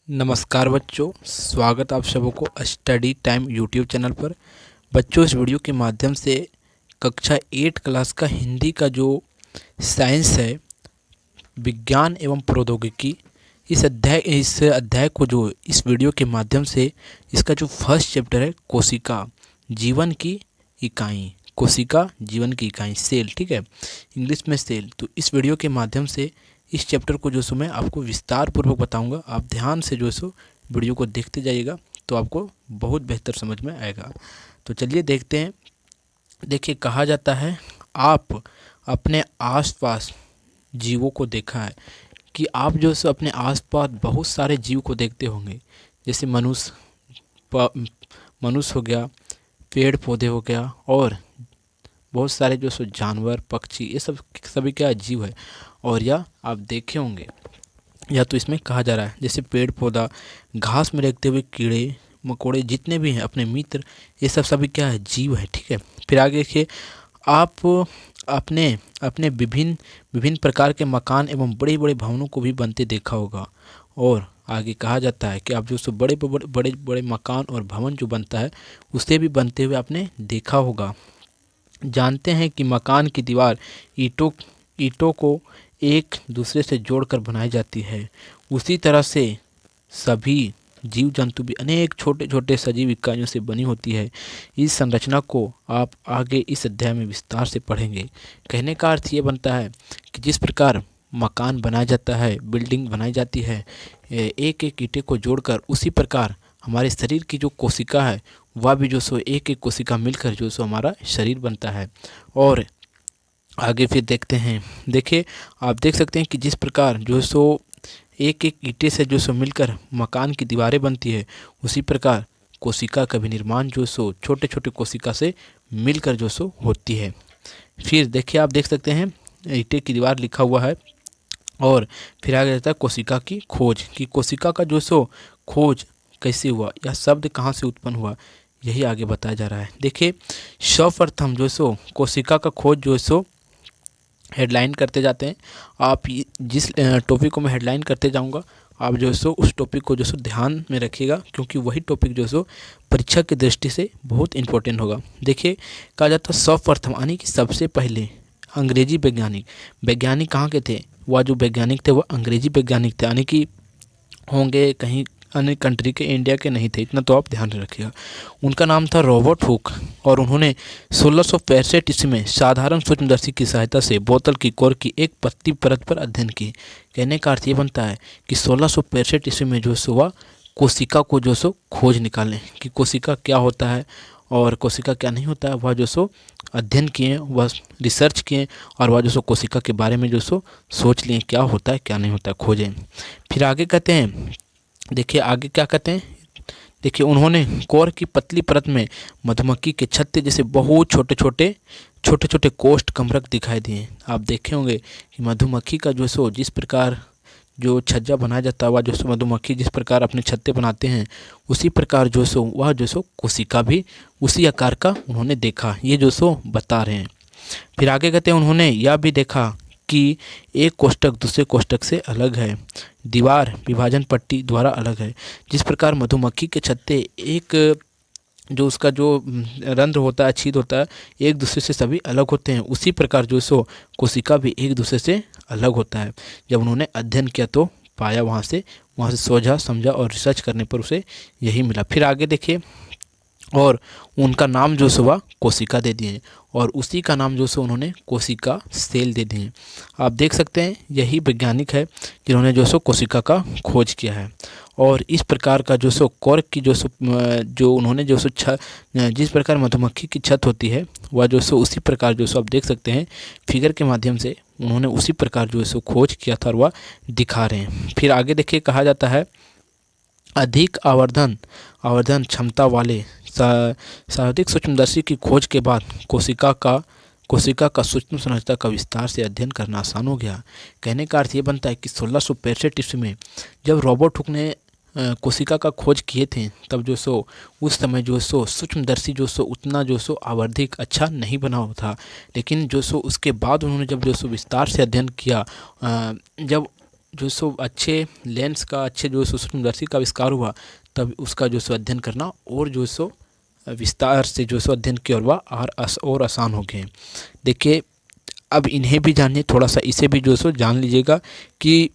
नमस्कार बच्चों, स्वागत आप सबों को स्टडी टाइम यूट्यूब चैनल पर। बच्चों, इस वीडियो के माध्यम से कक्षा 8 क्लास का हिंदी का जो साइंस है, विज्ञान एवं प्रौद्योगिकी, इस अध्याय को जो इस वीडियो के माध्यम से इसका जो फर्स्ट चैप्टर है कोशिका जीवन की इकाई, कोशिका जीवन की इकाई सेल, ठीक है, इंग्लिश में सेल। तो इस वीडियो के माध्यम से इस चैप्टर को जो सो मैं आपको विस्तार पूर्वक बताऊंगा। आप ध्यान से जो सो वीडियो को देखते जाइएगा तो आपको बहुत बेहतर समझ में आएगा। तो चलिए देखते हैं। देखिए, कहा जाता है आप अपने आसपास जीवों को देखा है कि आप जो सो अपने आसपास बहुत सारे जीव को देखते होंगे, जैसे मनुष्य हो गया, पेड़ पौधे हो गया, और बहुत सारे जो सो जानवर, पक्षी, ये सब सभी क्या जीव है। और या आप देखे होंगे, या तो इसमें कहा जा रहा है जैसे पेड़ पौधा, घास में रहते हुए कीड़े मकोड़े जितने भी हैं अपने मित्र, ये सब सभी क्या है, जीव है, ठीक है। फिर आगे देखिए, आप अपने अपने विभिन्न विभिन्न प्रकार के मकान एवं बड़े बड़े भवनों को भी बनते देखा होगा। और आगे कहा जाता है कि आप जो सो बड़े बड़े बड़े मकान और भवन जो बनता है उसे भी बनते हुए आपने देखा होगा। जानते हैं कि मकान की दीवार ईंटों को एक दूसरे से जोड़कर बनाई जाती है। उसी तरह से सभी जीव जंतु भी अनेक छोटे छोटे सजीव इकाइयों से बनी होती है। इस संरचना को आप आगे इस अध्याय में विस्तार से पढ़ेंगे। कहने का अर्थ ये बनता है कि जिस प्रकार मकान बनाया जाता है, बिल्डिंग बनाई जाती है एक एक ईंटे को जोड़कर, उसी प्रकार हमारे शरीर की जो कोशिका है वह भी जो सो एक एक कोशिका मिलकर जो सो हमारा शरीर बनता है। और आगे फिर देखते हैं। देखिए, आप देख सकते हैं कि जिस प्रकार जो सो एक एक ईंटे से जो सो मिलकर मकान की दीवारें बनती है, उसी प्रकार कोशिका का भी निर्माण जो सो छोटे छोटे कोशिका से मिलकर जो सो होती है। फिर देखिए, आप देख सकते हैं ईंटे की दीवार लिखा हुआ है। और फिर आगे रहता है कोशिका की खोज, कि कोशिका का जो सो खोज कैसे हुआ, या शब्द कहाँ से उत्पन्न हुआ, यही आगे बताया जा रहा है। देखिए, सर्वप्रथम जो सो कोशिका का खोज जो सो हेडलाइन करते जाते हैं। आप जिस टॉपिक को मैं हेडलाइन करते जाऊंगा, आप जो सो उस टॉपिक को जो सो ध्यान में रखिएगा, क्योंकि वही टॉपिक जो सो परीक्षा की दृष्टि से बहुत इंपॉर्टेंट होगा। देखिए, कहा जाता है सर्वप्रथम यानी कि सबसे पहले अंग्रेजी वैज्ञानिक कहाँ के थे, वह जो वैज्ञानिक थे वह अंग्रेजी वैज्ञानिक थे, यानी कि होंगे कहीं अन्य कंट्री के, इंडिया के नहीं थे, इतना तो आप ध्यान रखिएगा। उनका नाम था रॉबर्ट हुक, और उन्होंने 1665 ईस्वी में साधारण सूक्ष्मदर्शी की सहायता से बोतल की कोर की एक पतली परत पर अध्ययन की। कहने का अर्थ ये बनता है कि 1665 ईस्वी में जो सो वह कोशिका को जो सो खोज निकालें कि कोशिका क्या होता है और कोशिका क्या नहीं होता है। वह जो सो अध्ययन किए, वह रिसर्च किए, और वह जो सो कोशिका के बारे में जो सो सोच लिए क्या होता है क्या नहीं होता है, खोजें। फिर आगे कहते हैं, देखिए आगे क्या कहते हैं। देखिए, उन्होंने कोर की पतली परत में मधुमक्खी के छत्ते जैसे बहुत छोटे छोटे कोष्ठ कमरक दिखाई दिए। आप देखे होंगे कि मधुमक्खी का जो सो जिस प्रकार जो छज्जा बनाया जाता है, वह जो सो मधुमक्खी जिस प्रकार अपने छत्ते बनाते हैं, उसी प्रकार जो सो वह जो सो कोशिका भी उसी आकार का उन्होंने देखा, ये जो सो बता रहे हैं। फिर आगे कहते हैं, उन्होंने यह भी देखा कि एक कोष्ठक दूसरे कोष्ठक से अलग है, दीवार विभाजन पट्टी द्वारा अलग है। जिस प्रकार मधुमक्खी के छत्ते एक जो उसका जो रंध्र होता है, छेद होता है, एक दूसरे से सभी अलग होते हैं, उसी प्रकार जो सो कोशिका भी एक दूसरे से अलग होता है। जब उन्होंने अध्ययन किया तो पाया, वहाँ से सोचा समझा और रिसर्च करने पर उसे यही मिला। फिर आगे देखिए, और उनका नाम जो सो वह कोशिका दे दिए, और उसी का नाम जो सो उन्होंने कोशिका सेल दे दिए। आप देख सकते हैं यही वैज्ञानिक है जिन्होंने जो सो कोशिका का खोज किया है। और इस प्रकार का जो सो कॉर्क की जो उन्होंने जो सो जिस प्रकार मधुमक्खी की छत होती है, वह जो सो उसी प्रकार जो सो आप देख सकते हैं फिगर के माध्यम से उन्होंने उसी प्रकार जो सो खोज किया था और वह दिखा रहे हैं। फिर आगे देखिए, कहा जाता है अधिक आवर्धन क्षमता वाले सर्वाधिक सूक्ष्मदर्शी की खोज के बाद कोशिका का सूक्ष्म संरचना का विस्तार से अध्ययन करना आसान हो गया। कहने का अर्थ ये बनता है कि 1665 ईस्वी में जब रॉबर्ट हुक ने कोशिका का खोज किए थे, तब जो सो उस समय जो सो सूक्ष्मदर्शी जो सो उतना जो सो आवर्धिक अच्छा नहीं बना हुआ था। लेकिन जो सो उसके बाद उन्होंने जब जो सो विस्तार से अध्ययन किया, जब जो सो अच्छे लेंस का, अच्छे जो सो सूक्ष्मदर्शी का आविष्कार हुआ, तब उसका जो सो अध्ययन करना और जो सो विस्तार से जो सो अध्ययन की और आसान हो गए। देखिए अब इन्हें भी जानिए, थोड़ा सा इसे भी जो सो जान लीजिएगा कि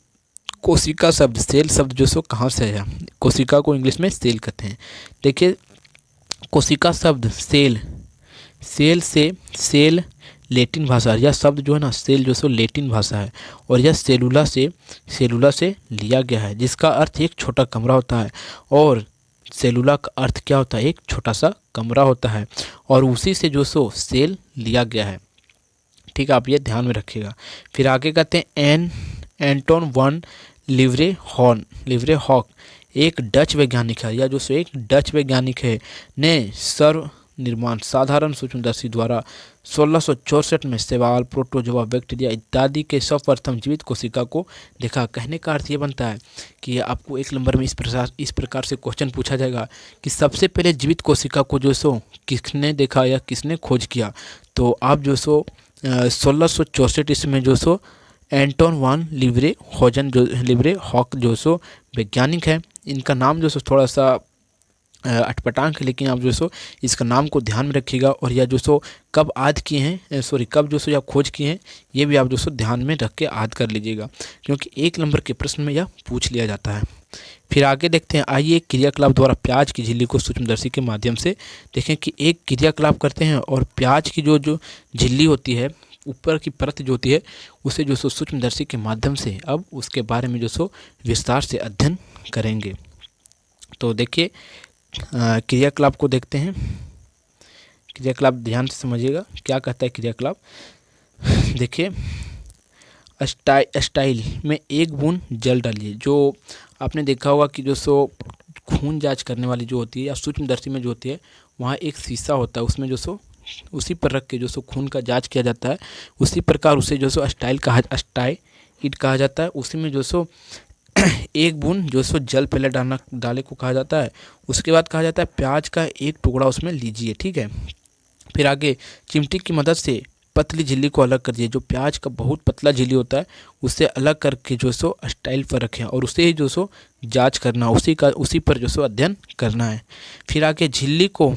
कोशिका शब्द, सेल शब्द जो सो कहाँ से आया। कोशिका को इंग्लिश में सेल कहते हैं। देखिए कोशिका शब्द सेल, सेल से, सेल लैटिन भाषा, यह शब्द जो है ना सेल जो सो लैटिन भाषा है, और यह सेलुला से लिया गया है, जिसका अर्थ एक छोटा कमरा होता है। और सेलुला का अर्थ क्या होता है? एक छोटा सा कमरा होता है, और उसी से जो सो सेल लिया गया है। ठीक है, आप ये ध्यान में रखिएगा। फिर आगे कहते हैं एंटोन वन लिवरे हॉक एक डच वैज्ञानिक है, या जो सो एक डच वैज्ञानिक है, ने सर्व निर्माण साधारण सूक्ष्मदर्शी द्वारा 1664 में शैवाल, प्रोटोजोआ, बैक्टीरिया इत्यादि के सर्वप्रथम जीवित कोशिका को देखा। कहने का अर्थ ये बनता है कि आपको एक नंबर में इस प्रकार से क्वेश्चन पूछा जाएगा कि सबसे पहले जीवित कोशिका को जो सो किसने देखा या किसने खोज किया। तो आप जो सो 1664 ईस्वी में जो सो एंटोन वान लिवरे हॉक जो सो वैज्ञानिक है। इनका नाम जो सो थोड़ा सा अटपटांग है, लेकिन आप जो सो इसका नाम को ध्यान में रखिएगा। और यह जो सो कब याद किए हैं, कब जो सो यह खोज किए हैं, ये भी आप जो सो ध्यान में रख के याद कर लीजिएगा, क्योंकि एक नंबर के प्रश्न में यह पूछ लिया जाता है। फिर आगे देखते हैं, आइए क्रियाकलाप द्वारा प्याज की झिल्ली को सूक्ष्मदर्शी के माध्यम से देखें कि एक क्रियाकलाप करते हैं और प्याज की जो झिल्ली होती है, ऊपर की परत जो होती है, उसे जो सो सूक्ष्मदर्शी के माध्यम से अब उसके बारे में जो सो विस्तार से अध्ययन करेंगे। तो देखिए क्रियाकलाप को देखते हैं। क्रियाकलाप ध्यान से समझिएगा, क्या कहता है क्रियाकलाप। देखिए स्टाइल में एक बूंद जल डालिए। जो आपने देखा होगा कि जो सो खून जांच करने वाली जो होती है या सूक्ष्मदर्शी में जो होती है, वहाँ एक शीशा होता है, उसमें जो सो उसी पर रख के जो सो खून का जांच किया जाता है। उसी प्रकार उसे जो सो स्टाइल कहा जाता है। उसी में जो सो एक बूंद जो सो जल पहले डाले को कहा जाता है। उसके बाद कहा जाता है प्याज का एक टुकड़ा उसमें लीजिए। ठीक है, फिर आगे चिमटी की मदद से पतली झिल्ली को अलग कर दिए। जो प्याज का बहुत पतला झिल्ली होता है उससे अलग करके जो सो स्टाइल पर रखें और उसे ही जो सो जांच करना, उसी पर जो सो अध्ययन करना है। फिर आगे झिल्ली को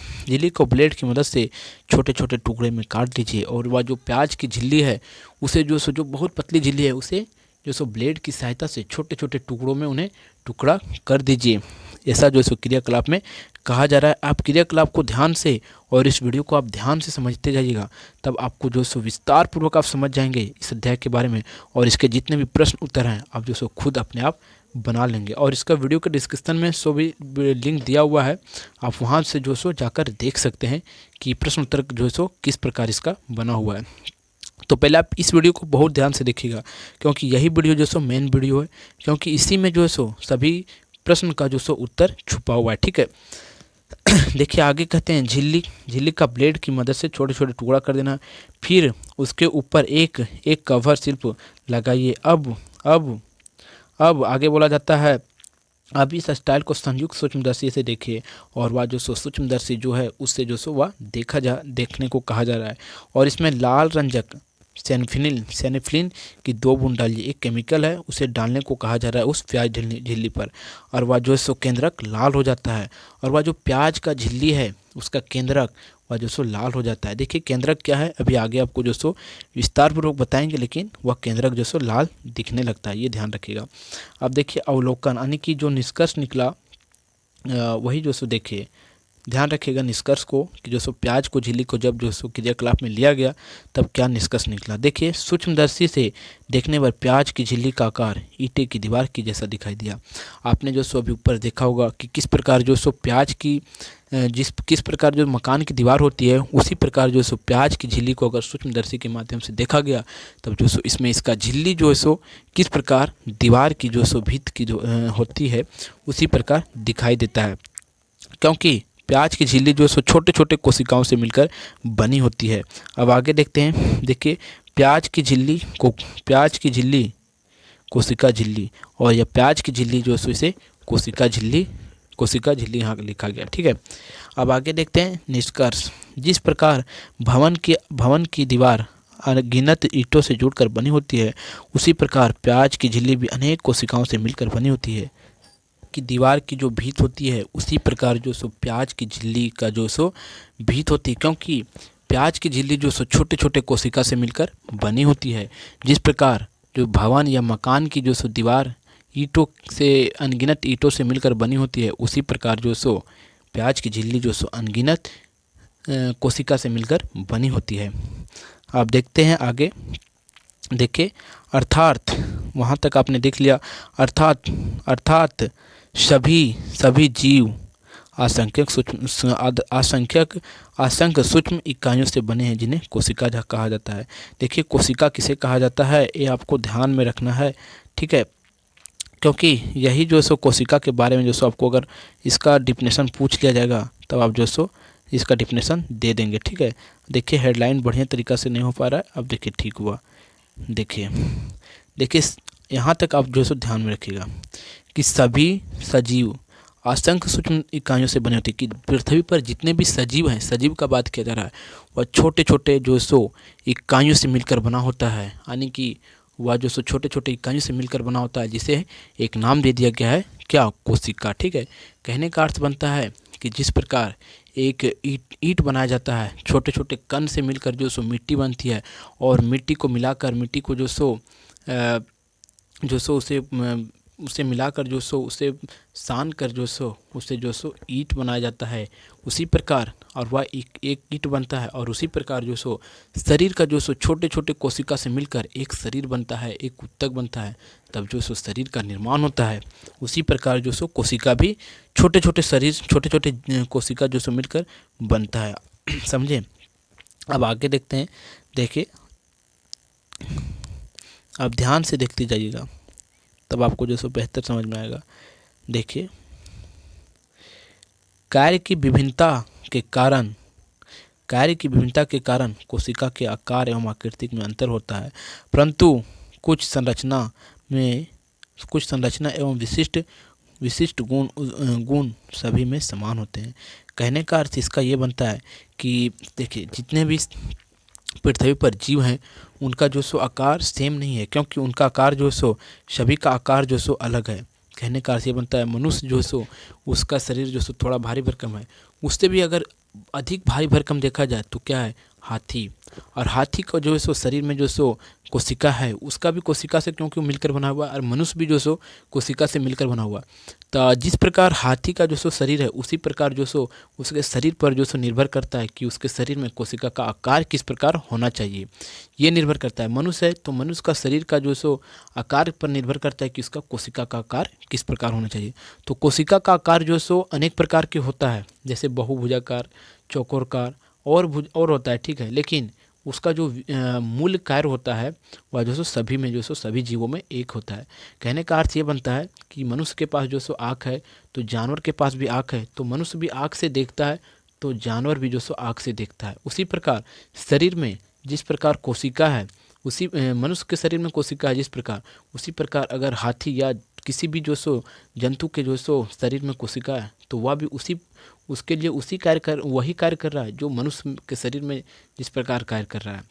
ब्लेड की मदद से छोटे छोटे टुकड़े में काट लीजिए, और वह जो प्याज की झिल्ली है उसे जो बहुत पतली झिल्ली है उसे जो सो ब्लेड की सहायता से छोटे छोटे टुकड़ों में उन्हें टुकड़ा कर दीजिए। ऐसा जो सो क्रियाकलाप में कहा जा रहा है। आप क्रियाकलाप को ध्यान से और इस वीडियो को आप ध्यान से समझते जाइएगा, तब आपको जो सो विस्तार पूर्वक आप समझ जाएंगे इस अध्याय के बारे में, और इसके जितने भी प्रश्न उत्तर हैं आप जो सो खुद अपने आप बना लेंगे। और इसका वीडियो के डिस्क्रिप्शन में सो भी लिंक दिया हुआ है, आप वहाँ से जो सो जाकर देख सकते हैं कि प्रश्न उत्तर जो सो किस प्रकार इसका बना हुआ है। तो पहले आप इस वीडियो को बहुत ध्यान से देखिएगा, क्योंकि यही वीडियो जो सो मेन वीडियो है, क्योंकि इसी में जो सो सभी प्रश्न का जो सो उत्तर छुपा हुआ है। ठीक है, देखिए आगे कहते हैं झिल्ली का ब्लेड की मदद से छोटे छोटे टुकड़ा कर देना, फिर उसके ऊपर एक कवर स्लिप लगाइए। अब आगे बोला जाता है, अब इस स्टाइल को संयुक्त सूक्ष्मदर्शी से देखिए, और वह जो सो सूक्ष्मदर्शी जो है उससे जो सो वह देखने को कहा जा रहा है। और इसमें लाल रंजक सैनिफ्लिन की 2 बूंद डालिए। एक केमिकल है, उसे डालने को कहा जा रहा है उस प्याज झिल्ली पर, और वह जो सो केंद्रक लाल हो जाता है। और वह जो प्याज का झिल्ली है उसका केंद्रक वह जो सो लाल हो जाता है। देखिए केंद्रक क्या है अभी आगे आपको जो सो विस्तार पूर्वक बताएंगे, लेकिन वह केंद्रक जो सो लाल दिखने लगता है, ये ध्यान रखिएगा। अब देखिए अवलोकन, यानी कि जो निष्कर्ष निकला वही जो सो देखिए ध्यान रखिएगा निष्कर्ष को, कि जो सो प्याज को झिल्ली को जब जो सो क्रियाकलाप में लिया गया तब क्या निष्कर्ष निकला। देखिए सूक्ष्मदर्शी से देखने पर प्याज की झिल्ली का आकार ईंटे की दीवार की जैसा दिखाई दिया। आपने जो सो अभी ऊपर देखा होगा कि किस प्रकार जो सो प्याज की किस प्रकार जो मकान की दीवार होती है, उसी प्रकार जो सो प्याज की झिल्ली को अगर सूक्ष्मदर्शी के माध्यम से देखा गया तब जो सो इसमें इसका झिल्ली जो है सो किस प्रकार दीवार की जो सो भित्त की जो होती है उसी प्रकार दिखाई देता है, क्योंकि प्याज की झिल्ली जो सो छोटे छोटे कोशिकाओं से मिलकर बनी होती है। अब आगे देखते हैं, देखिए प्याज की झिल्ली कोशिका झिल्ली, और यह प्याज की झिल्ली जो सो इसे कोशिका झिल्ली यहाँ लिखा गया। ठीक है, अब आगे देखते हैं निष्कर्ष। जिस प्रकार भवन की दीवार अनगिनत ईंटों से जुड़कर बनी होती है, उसी प्रकार प्याज की झिल्ली भी अनेक कोशिकाओं से मिलकर बनी होती है। कि दीवार की जो भीत होती है उसी प्रकार जो सो प्याज की झिल्ली का जो सो भीत होती है, क्योंकि प्याज की झिल्ली जो सो छोटे छोटे कोशिका से मिलकर बनी होती है। जिस प्रकार जो भवन या मकान की जो सो दीवार ईंटों से अनगिनत ईंटों से मिलकर बनी होती है, उसी प्रकार जो सो प्याज की झिल्ली जो सो अनगिनत कोशिका से मिलकर बनी होती है। आप देखते हैं आगे, देखिए अर्थात वहाँ तक आपने देख लिया। अर्थात अर्थात सभी जीव असंख्य सूक्ष्म इकाइयों से बने हैं, जिन्हें कोशिका कहा जाता है। देखिए कोशिका किसे कहा जाता है ये आपको ध्यान में रखना है, ठीक है, क्योंकि यही जो सो कोशिका के बारे में जो सो आपको अगर इसका डिफिनेशन पूछ लिया जाएगा तब आप जो सो इसका डिफिनेशन दे देंगे, ठीक है। देखिए हेडलाइन बढ़िया तरीक़ा से नहीं हो पा रहा है, अब देखिए ठीक हुआ। देखिए यहाँ तक आप जो सो ध्यान में रखिएगा कि सभी सजीव असंख्य सूक्ष्म इकाइयों से बने होते हैं। कि पृथ्वी पर जितने भी सजीव हैं, सजीव का बात किया जा रहा है, वह छोटे छोटे जो सो इकाइयों से मिलकर बना होता है, यानी कि वह जो सो छोटे छोटे इकाइयों से मिलकर बना होता है, जिसे एक नाम दे दिया गया है, क्या, कोशिका, ठीक है। कहने का अर्थ बनता है कि जिस प्रकार एक ईंट बनाया जाता है, छोटे छोटे कण से मिलकर जो सो मिट्टी बनती है, और मिट्टी को मिलाकर मिट्टी को उसे मिलाकर जो सो उसे सान कर जो सो उसे जो सो ईंट बनाया जाता है, उसी प्रकार और वह एक ईंट बनता है। और उसी प्रकार जो सो शरीर का जो सो छोटे छोटे कोशिका से मिलकर एक शरीर बनता है, एक ऊतक बनता है, तब जो सो शरीर का निर्माण होता है। उसी प्रकार जो सो कोशिका भी छोटे छोटे कोशिका जो सो मिलकर बनता है, समझे। अब आगे देखते हैं, देखिए अब ध्यान से देखते जाइएगा, तब आपको जो सो बेहतर समझ में आएगा। देखिए कार्य की विभिन्नता के कारण कोशिका के आकार एवं आकृति में अंतर होता है, परंतु कुछ संरचना एवं विशिष्ट गुण सभी में समान होते हैं। कहने का अर्थ इसका ये बनता है कि देखिए जितने भी पृथ्वी पर जीव हैं, उनका जो सो आकार सेम नहीं है, क्योंकि उनका आकार जो सो सभी का आकार जो सो अलग है। कहने का अर्थ ये बनता है, मनुष्य जो सो उसका शरीर जो सो थोड़ा भारी भरकम है, उससे भी अगर अधिक भारी भरकम देखा जाए तो क्या है, हाथी। और हाथी का जो सो शरीर में जो सो कोशिका है, उसका भी कोशिका से क्योंकि मिलकर बना हुआ, और मनुष्य भी जो सो कोशिका से मिलकर बना हुआ। तो जिस प्रकार हाथी का जो सो शरीर है, उसी प्रकार जो सो उसके शरीर पर जो सो निर्भर करता है कि उसके शरीर में कोशिका का आकार किस प्रकार होना चाहिए, ये निर्भर करता है। मनुष्य है तो मनुष्य का शरीर का जो सो आकार पर निर्भर करता है कि उसका कोशिका का आकार किस प्रकार होना चाहिए। तो कोशिका का आकार जो सो अनेक प्रकार के होता है, जैसे बहुभुजाकार, चौकोरकार और होता है, ठीक है। लेकिन उसका जो मूल कार्य होता है वह जो सो सभी में जो सो सभी जीवों में एक होता है। कहने का अर्थ ये बनता है कि मनुष्य के पास जो सो आँख है तो जानवर के पास भी आँख है, तो मनुष्य भी आँख से देखता है तो जानवर भी जो सो आँख से देखता है। उसी प्रकार शरीर में जिस प्रकार कोशिका है, उसी मनुष्य के शरीर में कोशिका है जिस प्रकार, उसी प्रकार अगर हाथी या किसी भी जो सो जंतु के जो सो शरीर में कोशिका है, तो वह भी उसके लिए वही कार्य कर रहा है जो मनुष्य के शरीर में जिस प्रकार कार्य कर रहा है।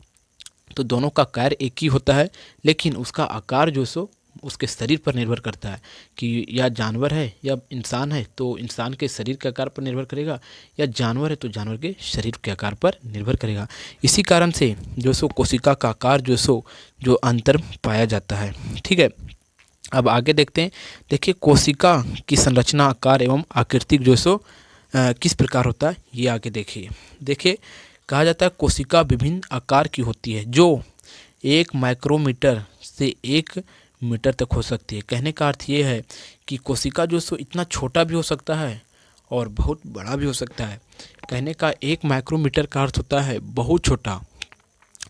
तो दोनों का कार्य एक ही होता है, लेकिन उसका आकार जो सो उसके शरीर पर निर्भर करता है कि या जानवर है या इंसान है तो इंसान के शरीर के आकार पर निर्भर करेगा, या जानवर है तो जानवर के शरीर के आकार पर निर्भर करेगा। इसी कारण से जो सो कोशिका का आकार जो अंतर पाया जाता है, ठीक है। अब आगे देखते हैं, देखिए कोशिका की संरचना, आकार एवं आकृति जो सो किस प्रकार होता है, ये आगे देखिए कहा जाता है कोशिका विभिन्न आकार की होती है, जो 1 माइक्रोमीटर से 1 मीटर तक हो सकती है। कहने का अर्थ ये है कि कोशिका जो सो इतना छोटा भी हो सकता है और बहुत बड़ा भी हो सकता है। कहने का 1 माइक्रोमीटर का अर्थ होता है बहुत छोटा,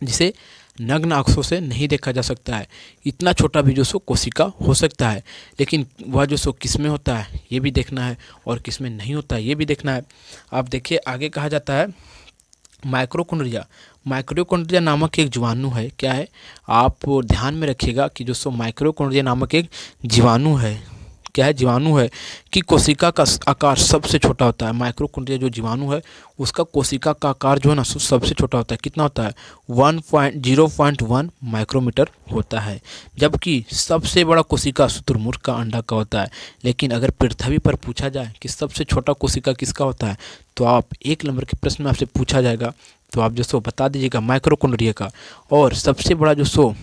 जिसे नग्न आँखों से नहीं देखा जा सकता है। इतना छोटा भी जो सो कोशिका हो सकता है, लेकिन वह जो सो किसमें होता है ये भी देखना है, और किसमें नहीं होता है ये भी देखना है। आप देखिए आगे कहा जाता है माइक्रोकॉन्ड्रिया नामक एक जीवाणु है। क्या है, आप ध्यान में रखिएगा कि जो सो माइक्रोकॉन्ड्रिया नामक एक जीवाणु है। क्या है, जीवाणु है कि कोशिका का आकार सबसे छोटा होता है। माइक्रोकॉन्ड्रिया जो जीवाणु है उसका कोशिका का आकार जो है ना सबसे छोटा होता है। कितना होता है, 1.0.1 माइक्रोमीटर होता है। जबकि सबसे बड़ा कोशिका शुतुरमुर्ग का अंडा का होता है। लेकिन अगर पृथ्वी पर पूछा जाए कि सबसे छोटा कोशिका किसका होता है, तो आप 1 नंबर के प्रश्न में आपसे पूछा जाएगा तो आप जो सो बता दीजिएगा माइक्रोकॉन्ड्रिया का। और सबसे बड़ा जो सो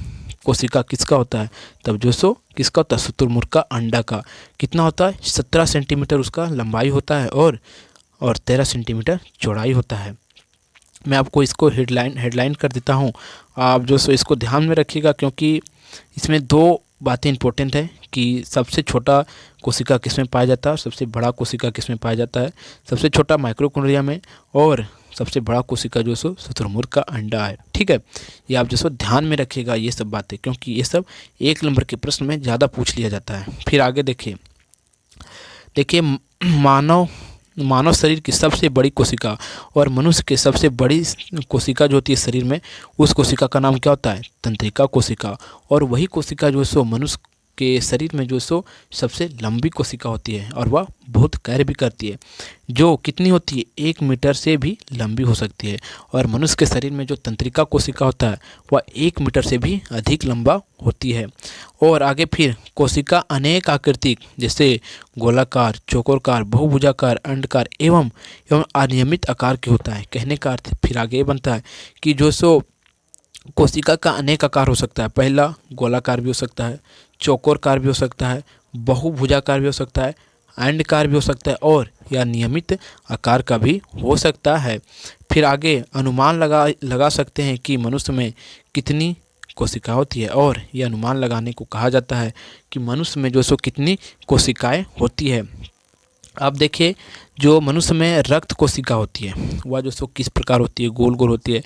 कोशिका किसका होता है, तब जो सो किसका होता है, शुतुरमुर्ग का अंडा का। कितना होता है, 17 सेंटीमीटर उसका लंबाई होता है और 13 सेंटीमीटर चौड़ाई होता है। मैं आपको इसको हेडलाइन कर देता हूँ, आप जो सो इसको ध्यान में रखिएगा क्योंकि इसमें 2 बातें इंपॉर्टेंट है कि सबसे छोटा कोशिका किस में पाया जाता है और सबसे बड़ा कोशिका किस में पाया जाता है। सबसे छोटा माइक्रोकॉन्ड्रिया में और सबसे बड़ा कोशिका जो सो शुतुरमुर्ग का अंडा है। ठीक है, ये आप जो सो ध्यान में रखिएगा ये सब बातें, क्योंकि ये सब 1 नंबर के प्रश्न में ज़्यादा पूछ लिया जाता है। फिर आगे देखिए मानव शरीर की सबसे बड़ी कोशिका और मनुष्य के सबसे बड़ी कोशिका जो होती है शरीर में, उस कोशिका का नाम क्या होता है, तंत्रिका कोशिका। और वही कोशिका जो सो मनुष्य के शरीर में जो सो सबसे लंबी कोशिका होती है और वह बहुत कार्य भी करती है, जो कितनी होती है, 1 मीटर से भी लंबी हो सकती है। और मनुष्य के शरीर में जो तंत्रिका कोशिका होता है वह 1 मीटर से भी अधिक लंबा होती है। और आगे फिर कोशिका अनेक आकृति जैसे गोलाकार, चौकोरकार, बहुभुजाकार, अंडाकार एवं अनियमित आकार के होता है। कहने का अर्थ फिर आगे ये बनता है कि जो सो कोशिका का अनेक आकार हो सकता है। पहला गोलाकार भी हो सकता है, चौकोरकार भी हो सकता है, बहुभुजाकार भी हो सकता है, अंडाकार भी हो सकता है और या नियमित आकार का भी हो सकता है। फिर आगे अनुमान लगा सकते हैं कि मनुष्य में कितनी कोशिका होती है और यह अनुमान लगाने को कहा जाता है कि मनुष्य में जो सो कितनी कोशिकाएं होती है। अब देखिए जो मनुष्य में रक्त कोशिका होती है वह जो सो किस प्रकार होती है, गोल गोल होती है,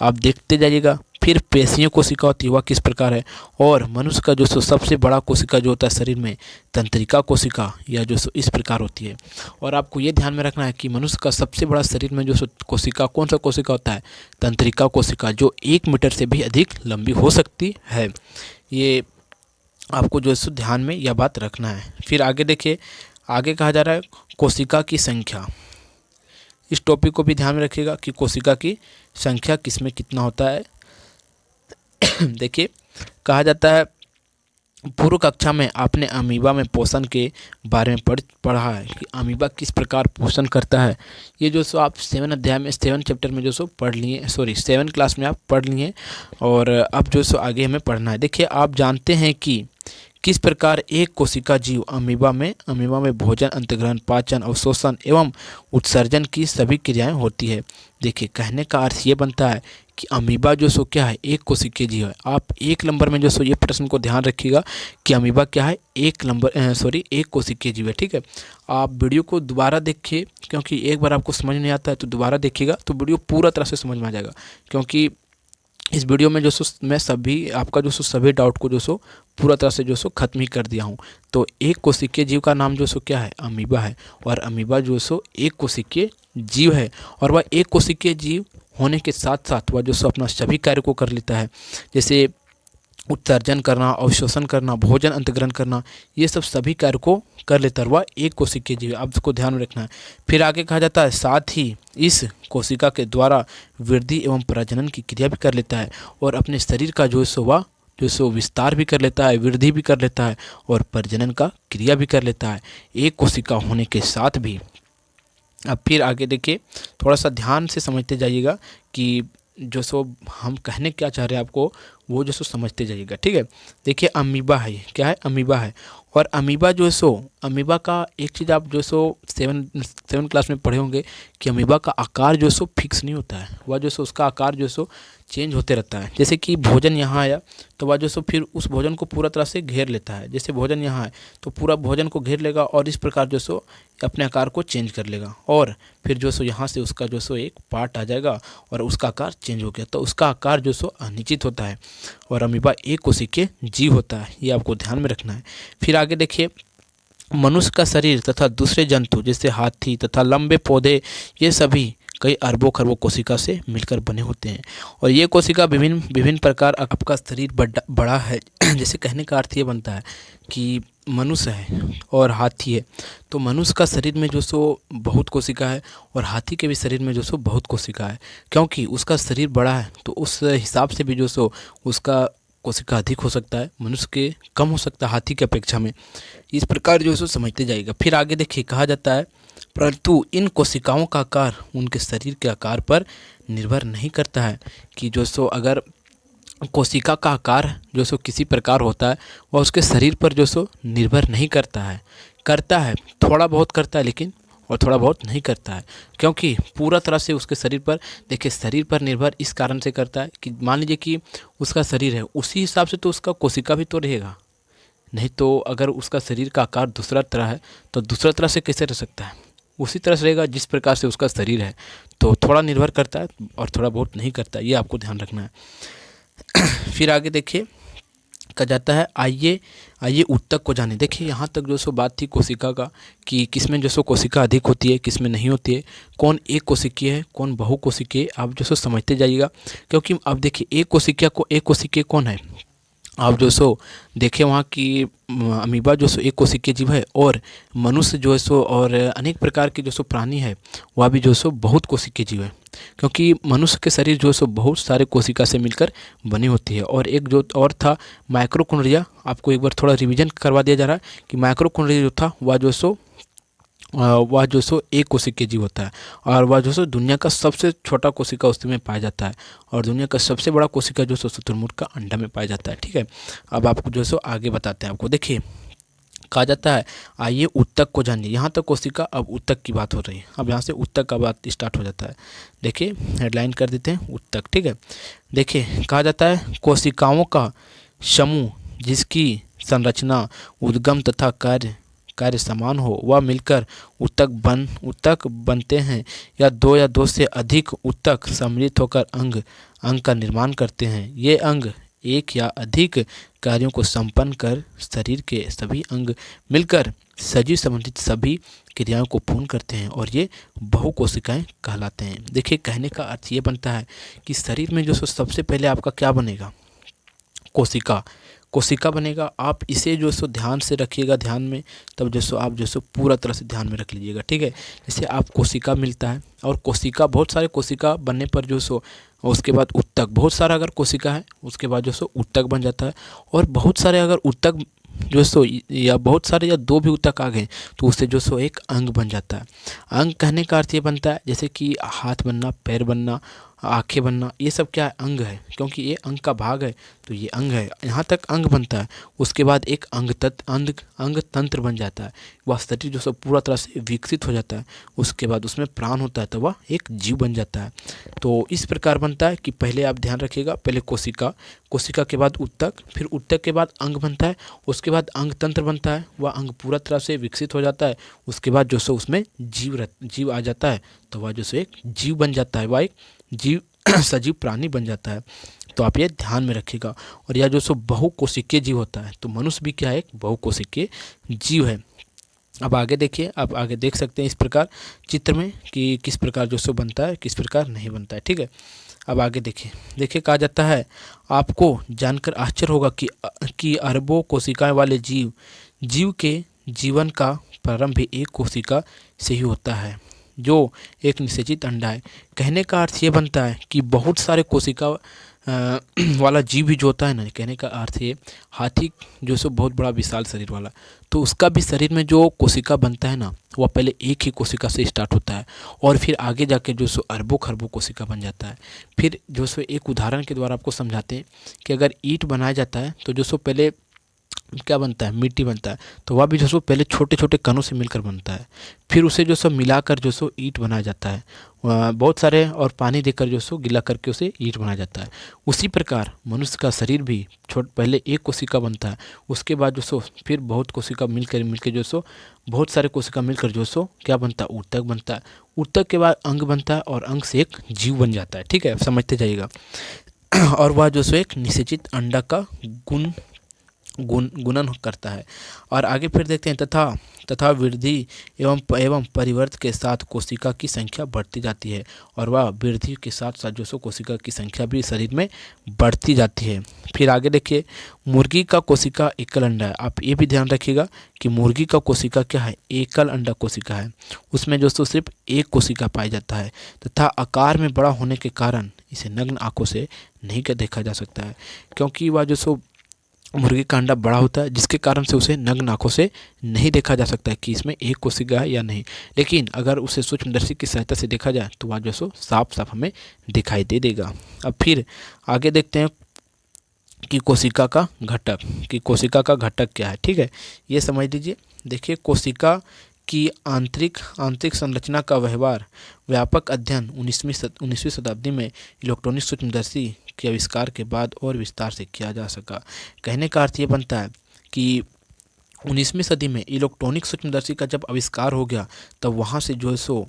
आप देखते जाइएगा। फिर पेशियों कोशिका होती है वह किस प्रकार है, और मनुष्य का जो सो सबसे बड़ा कोशिका जो होता है शरीर में, तंत्रिका कोशिका, यह जो सो इस प्रकार होती है। और आपको ये ध्यान में रखना है कि मनुष्य का सबसे बड़ा शरीर में जो सो कोशिका कौन सा कोशिका होता है, तंत्रिका कोशिका, जो 1 मीटर से भी अधिक लंबी हो सकती है। ये आपको जो सो ध्यान में यह बात रखना है। फिर आगे देखिए, आगे कहा जा रहा है कोशिका की संख्या। इस टॉपिक को भी ध्यान में रखिएगा कि कोशिका की संख्या किसमें कितना होता है। देखिए कहा जाता है, पूर्व कक्षा में आपने अमीबा में पोषण के बारे में पढ़ा है कि अमीबा किस प्रकार पोषण करता है। ये जो सो आप 7 अध्याय में 7 चैप्टर में जो सो पढ़ लिए, 7 क्लास में आप पढ़ लिए और अब जो सो आगे हमें पढ़ना है। देखिए आप जानते हैं कि किस प्रकार एक कोशिका जीव अमीबा में भोजन, अंतर्ग्रहण, पाचन, अवशोषण एवं उत्सर्जन की सभी क्रियाएं होती है। देखिए कहने का अर्थ ये बनता है कि अमीबा जो सो क्या है, एक कोशिकीय जीव है। आप 1 नंबर में जो सो ये प्रश्न को ध्यान रखिएगा कि अमीबा क्या है, एक कोशिकीय जीव है। ठीक है, आप वीडियो को दोबारा देखिए क्योंकि एक बार आपको समझ नहीं आता है तो दोबारा देखिएगा तो वीडियो पूरा तरह से समझ में आ जाएगा। क्योंकि इस वीडियो में जो सो मैं आपका जो सो सभी डाउट को जो सो पूरा तरह से जो सो खत्म ही कर दिया हूँ। तो एक कोशिकीय जीव का नाम जो सो क्या है, अमीबा है। और अमीबा जो सो एक कोशिकीय जीव है और वह एक कोशिकीय जीव होने के साथ साथ वह जो सो अपना सभी कार्य को कर लेता है, जैसे उत्सर्जन करना, अवशोषण करना, भोजन अंतर्ग्रहण करना, ये सब सभी कार्य को कर लेता है। वह एक कोशिकीय जीव है, आप इसको ध्यान में रखना है। फिर आगे कहा जाता है साथ ही इस कोशिका के द्वारा वृद्धि एवं प्रजनन की क्रिया भी कर लेता है और अपने शरीर का जो सो वह जो सो विस्तार भी कर लेता है, वृद्धि भी कर लेता है और प्रजनन का क्रिया भी कर लेता है, एक कोशिका होने के साथ भी। अब फिर आगे देखिए, थोड़ा सा ध्यान से समझते जाइएगा कि जो सो हम कहने क्या चाह रहे हैं आपको वो जो सो समझते जाइएगा। ठीक है, देखिए अमीबा है, क्या है, अमीबा है। और अमीबा जो सो अमीबा का एक चीज़ आप जो सो 7 क्लास में पढ़े होंगे कि अमीबा का आकार जो सो फिक्स नहीं होता है, वह जो सो उसका आकार जो सो चेंज होते रहता है। जैसे कि भोजन यहाँ आया तो वह जो सो फिर उस भोजन को पूरा तरह से घेर लेता है। जैसे भोजन यहाँ है तो पूरा भोजन को घेर लेगा और इस प्रकार जो सो अपने आकार को चेंज कर लेगा और फिर जो सो यहाँ से उसका जो सो एक पार्ट आ जाएगा और उसका आकार चेंज हो गया, तो उसका आकार जो सो अनिश्चित होता है और अमीबा एक कोशिकीय जीव होता है, ये आपको ध्यान में रखना है। फिर आगे देखिए, मनुष्य का शरीर तथा दूसरे जंतु जैसे हाथी तथा लंबे पौधे, ये सभी कई अरबों खरबों कोशिका से मिलकर बने होते हैं और ये कोशिका विभिन्न प्रकार आपका शरीर बड़ा है। जैसे कहने का अर्थ ये बनता है कि मनुष्य है और हाथी है, तो मनुष्य का शरीर में जो सो बहुत कोशिका है और हाथी के भी शरीर में जो सो बहुत कोशिका है। क्योंकि उसका शरीर बड़ा है तो उस हिसाब से भी जो सो उसका कोशिका अधिक हो सकता है, मनुष्य के कम हो सकता है हाथी की अपेक्षा में। इस प्रकार जो सो समझते जाइएगा। फिर आगे देखिए कहा जाता है, परंतु इन कोशिकाओं का आकार उनके शरीर के आकार पर निर्भर नहीं करता है। कि जो सो अगर कोशिका का आकार जो सो किसी प्रकार होता है वह उसके शरीर पर जो सो निर्भर नहीं करता है, करता है थोड़ा बहुत करता है लेकिन, और थोड़ा बहुत नहीं करता है। क्योंकि पूरा तरह से उसके शरीर पर, देखिए शरीर पर निर्भर इस कारण से करता है कि मान लीजिए कि उसका शरीर है उसी हिसाब से तो उसका कोशिका भी तो रहेगा। नहीं तो अगर उसका शरीर का आकार दूसरा तरह है तो दूसरा तरह से कैसे रह सकता है, उसी तरह से रहेगा जिस प्रकार से उसका शरीर है। तो थोड़ा निर्भर करता है और थोड़ा बहुत नहीं करता है, ये आपको ध्यान रखना है। फिर आगे देखिए कहा जाता है, आइए आइए ऊतक को जाने। देखिए यहाँ तक जो सो बात थी कोशिका का, कि किसमें जो सो कोशिका अधिक होती है किसमें नहीं होती है, कौन एक कोशिकीय है कौन बहुकोशिकीय, आप जो सो समझते जाइएगा। क्योंकि अब देखिए एक कोशिकीय कौन है, आप जो सो देखें वहाँ की अमीबा जो सो एक कोशिकीय जीव है, और मनुष्य जो है सो और अनेक प्रकार के जो सो प्राणी है वह भी जो सो बहुत कोशिकीय जीव है। क्योंकि मनुष्य के शरीर जो है सो बहुत सारे कोशिका से मिलकर बनी होती है। और एक जो और था माइक्रोकॉन्ड्रिया, आपको एक बार थोड़ा रिवीजन करवा दिया जा रहा है कि माइक्रोकॉन्ड्रिया जो था वह जो सो एक कोशिकीय जीव होता है, और वह जो सो दुनिया का सबसे छोटा कोशिका उसमें पाया जाता है, और दुनिया का सबसे बड़ा कोशिका जो सो शुतुरमुर्ग का अंडा में पाया जाता है। ठीक है, अब आपको जो सो आगे बताते हैं। आपको देखिए कहा जाता है, आइए ऊतक को जानिए। यहाँ तक कोशिका, अब ऊतक की बात हो रही है, अब यहाँ से ऊतक का बात स्टार्ट हो जाता है। देखिए हेडलाइन कर देते हैं ऊतक। ठीक है, देखिए कहा जाता है, कोशिकाओं का समूह जिसकी संरचना उद्गम तथा कार्य कार्य समान हो वह मिलकर ऊतक बनते हैं। या दो से अधिक ऊतक सम्मिलित होकर अंग का निर्माण करते हैं। ये अंग एक या अधिक कार्यों को संपन्न कर शरीर के सभी अंग मिलकर शरीर संबंधित सभी क्रियाओं को पूर्ण करते हैं, और ये बहुकोशिकाएं कहलाते हैं। देखिए कहने का अर्थ ये बनता है कि शरीर में जो सबसे पहले आपका क्या बनेगा, कोशिका बनेगा। आप इसे जो सो ध्यान से रखिएगा, ध्यान में, तब जो सो आप जो सो पूरा तरह से ध्यान में रख लीजिएगा। ठीक है, जैसे आप कोशिका मिलता है, और कोशिका बहुत सारे कोशिका बनने पर जो सो उसके बाद ऊतक, बहुत सारा अगर कोशिका है उसके बाद जो सो ऊतक बन जाता है। और बहुत सारे अगर ऊतक जो सो या बहुत सारे या दो भी ऊतक आ गए तो उससे जो सो एक अंग बन जाता है। अंग कहने का अर्थ ये बनता है जैसे कि हाथ बनना, पैर बनना, आंखें बनना, ये सब क्या है, अंग है। क्योंकि ये अंग का भाग है तो ये अंग है, यहाँ तक अंग बनता है। उसके बाद एक अंग तंत्र बन जाता है, वह शरीर जो सब पूरा तरह से विकसित हो जाता है। उसके बाद उसमें प्राण होता है तो वह एक जीव बन जाता है। तो इस प्रकार बनता है कि पहले आप ध्यान रखिएगा, पहले कोशिका के बाद ऊतक, फिर ऊतक के बाद अंग बनता है, उसके बाद अंग तंत्र बनता है, वह अंग पूरा तरह से विकसित हो जाता है। उसके बाद जो सो उसमें जीव आ जाता है, तो वह जो सो एक जीव बन जाता है, वह एक जीव सजीव प्राणी बन जाता है। तो आप ये ध्यान में रखिएगा। और यह जो सो बहुकोशिकीय जीव होता है, तो मनुष्य भी क्या है, एक बहुकोशिकीय जीव है। अब आगे देखिए, आप आगे देख सकते हैं इस प्रकार चित्र में कि किस प्रकार जो सो बनता है, किस प्रकार नहीं बनता है। ठीक है, अब आगे देखिए कहा जाता है, आपको जानकर आश्चर्य होगा कि अरबों कोशिकाएं वाले जीव के जीवन का प्रारंभ भी एक कोशिका से ही होता है, जो एक निषेचित अंडा है। कहने का अर्थ ये बनता है कि बहुत सारे कोशिका वाला जीव भी जो होता है ना, कहने का अर्थ ये, हाथी जो सो बहुत बड़ा विशाल शरीर वाला, तो उसका भी शरीर में जो कोशिका बनता है ना, वह पहले एक ही कोशिका से स्टार्ट होता है, और फिर आगे जाके जो सो अरबों खरबों कोशिका बन जाता है। फिर जो सो एक उदाहरण के द्वारा आपको समझाते हैं कि अगर ईंट बनाया जाता है तो जो सो पहले क्या बनता है, मिट्टी बनता है, तो वह भी जो सो पहले छोटे छोटे कणों से मिलकर बनता है। फिर उसे जो सो मिलाकर जो सो ईंट बनाया जाता है, बहुत सारे और पानी देकर जो सो गिला करके उसे ईंट बनाया जाता है। उसी प्रकार मनुष्य का शरीर भी पहले एक कोशिका बनता है, उसके बाद जो सो फिर बहुत कोशिका मिलकर जो सो बहुत सारे कोशिका मिलकर जो सो क्या बनता है, ऊतक बनता है। ऊतक के बाद अंग बनता है, और अंग से एक जीव बन जाता है। ठीक है, समझते जाइएगा। और वह जो सो एक निषेचित अंडा का गुणन करता है। और आगे फिर देखते हैं, तथा वृद्धि एवं परिवर्त के साथ कोशिका की संख्या बढ़ती जाती है, और वह वृद्धि के साथ साथ जो सो कोशिका की संख्या भी शरीर में बढ़ती जाती है। फिर आगे देखिए, मुर्गी का कोशिका एकल अंडा है। आप ये भी ध्यान रखिएगा कि मुर्गी का कोशिका क्या है, एकल अंडा कोशिका है। उसमें जो सो सिर्फ एक कोशिका पाया जाता है, तथा आकार में बड़ा होने के कारण इसे नग्न आंखों से नहीं देखा जा सकता है, क्योंकि वह जो सो मुर्गी का अंडा बड़ा होता है, जिसके कारण से उसे नग्न आंखों से नहीं देखा जा सकता है कि इसमें एक कोशिका है या नहीं। लेकिन अगर उसे सूक्ष्मदर्शी की सहायता से देखा जाए तो वह जो सो साफ साफ हमें दिखाई दे देगा। अब फिर आगे देखते हैं कि कोशिका का घटक क्या है। ठीक है, ये समझ लीजिए। देखिए, कोशिका की आंतरिक संरचना का व्यापक अध्ययन 19वीं शताब्दी में इलेक्ट्रॉनिक सूक्ष्मदर्शी के आविष्कार के बाद और विस्तार से किया जा सका। कहने का अर्थ ये बनता है कि 19वीं सदी में इलेक्ट्रॉनिक सूक्ष्मदर्शी का जब आविष्कार हो गया, तब वहाँ से जो सो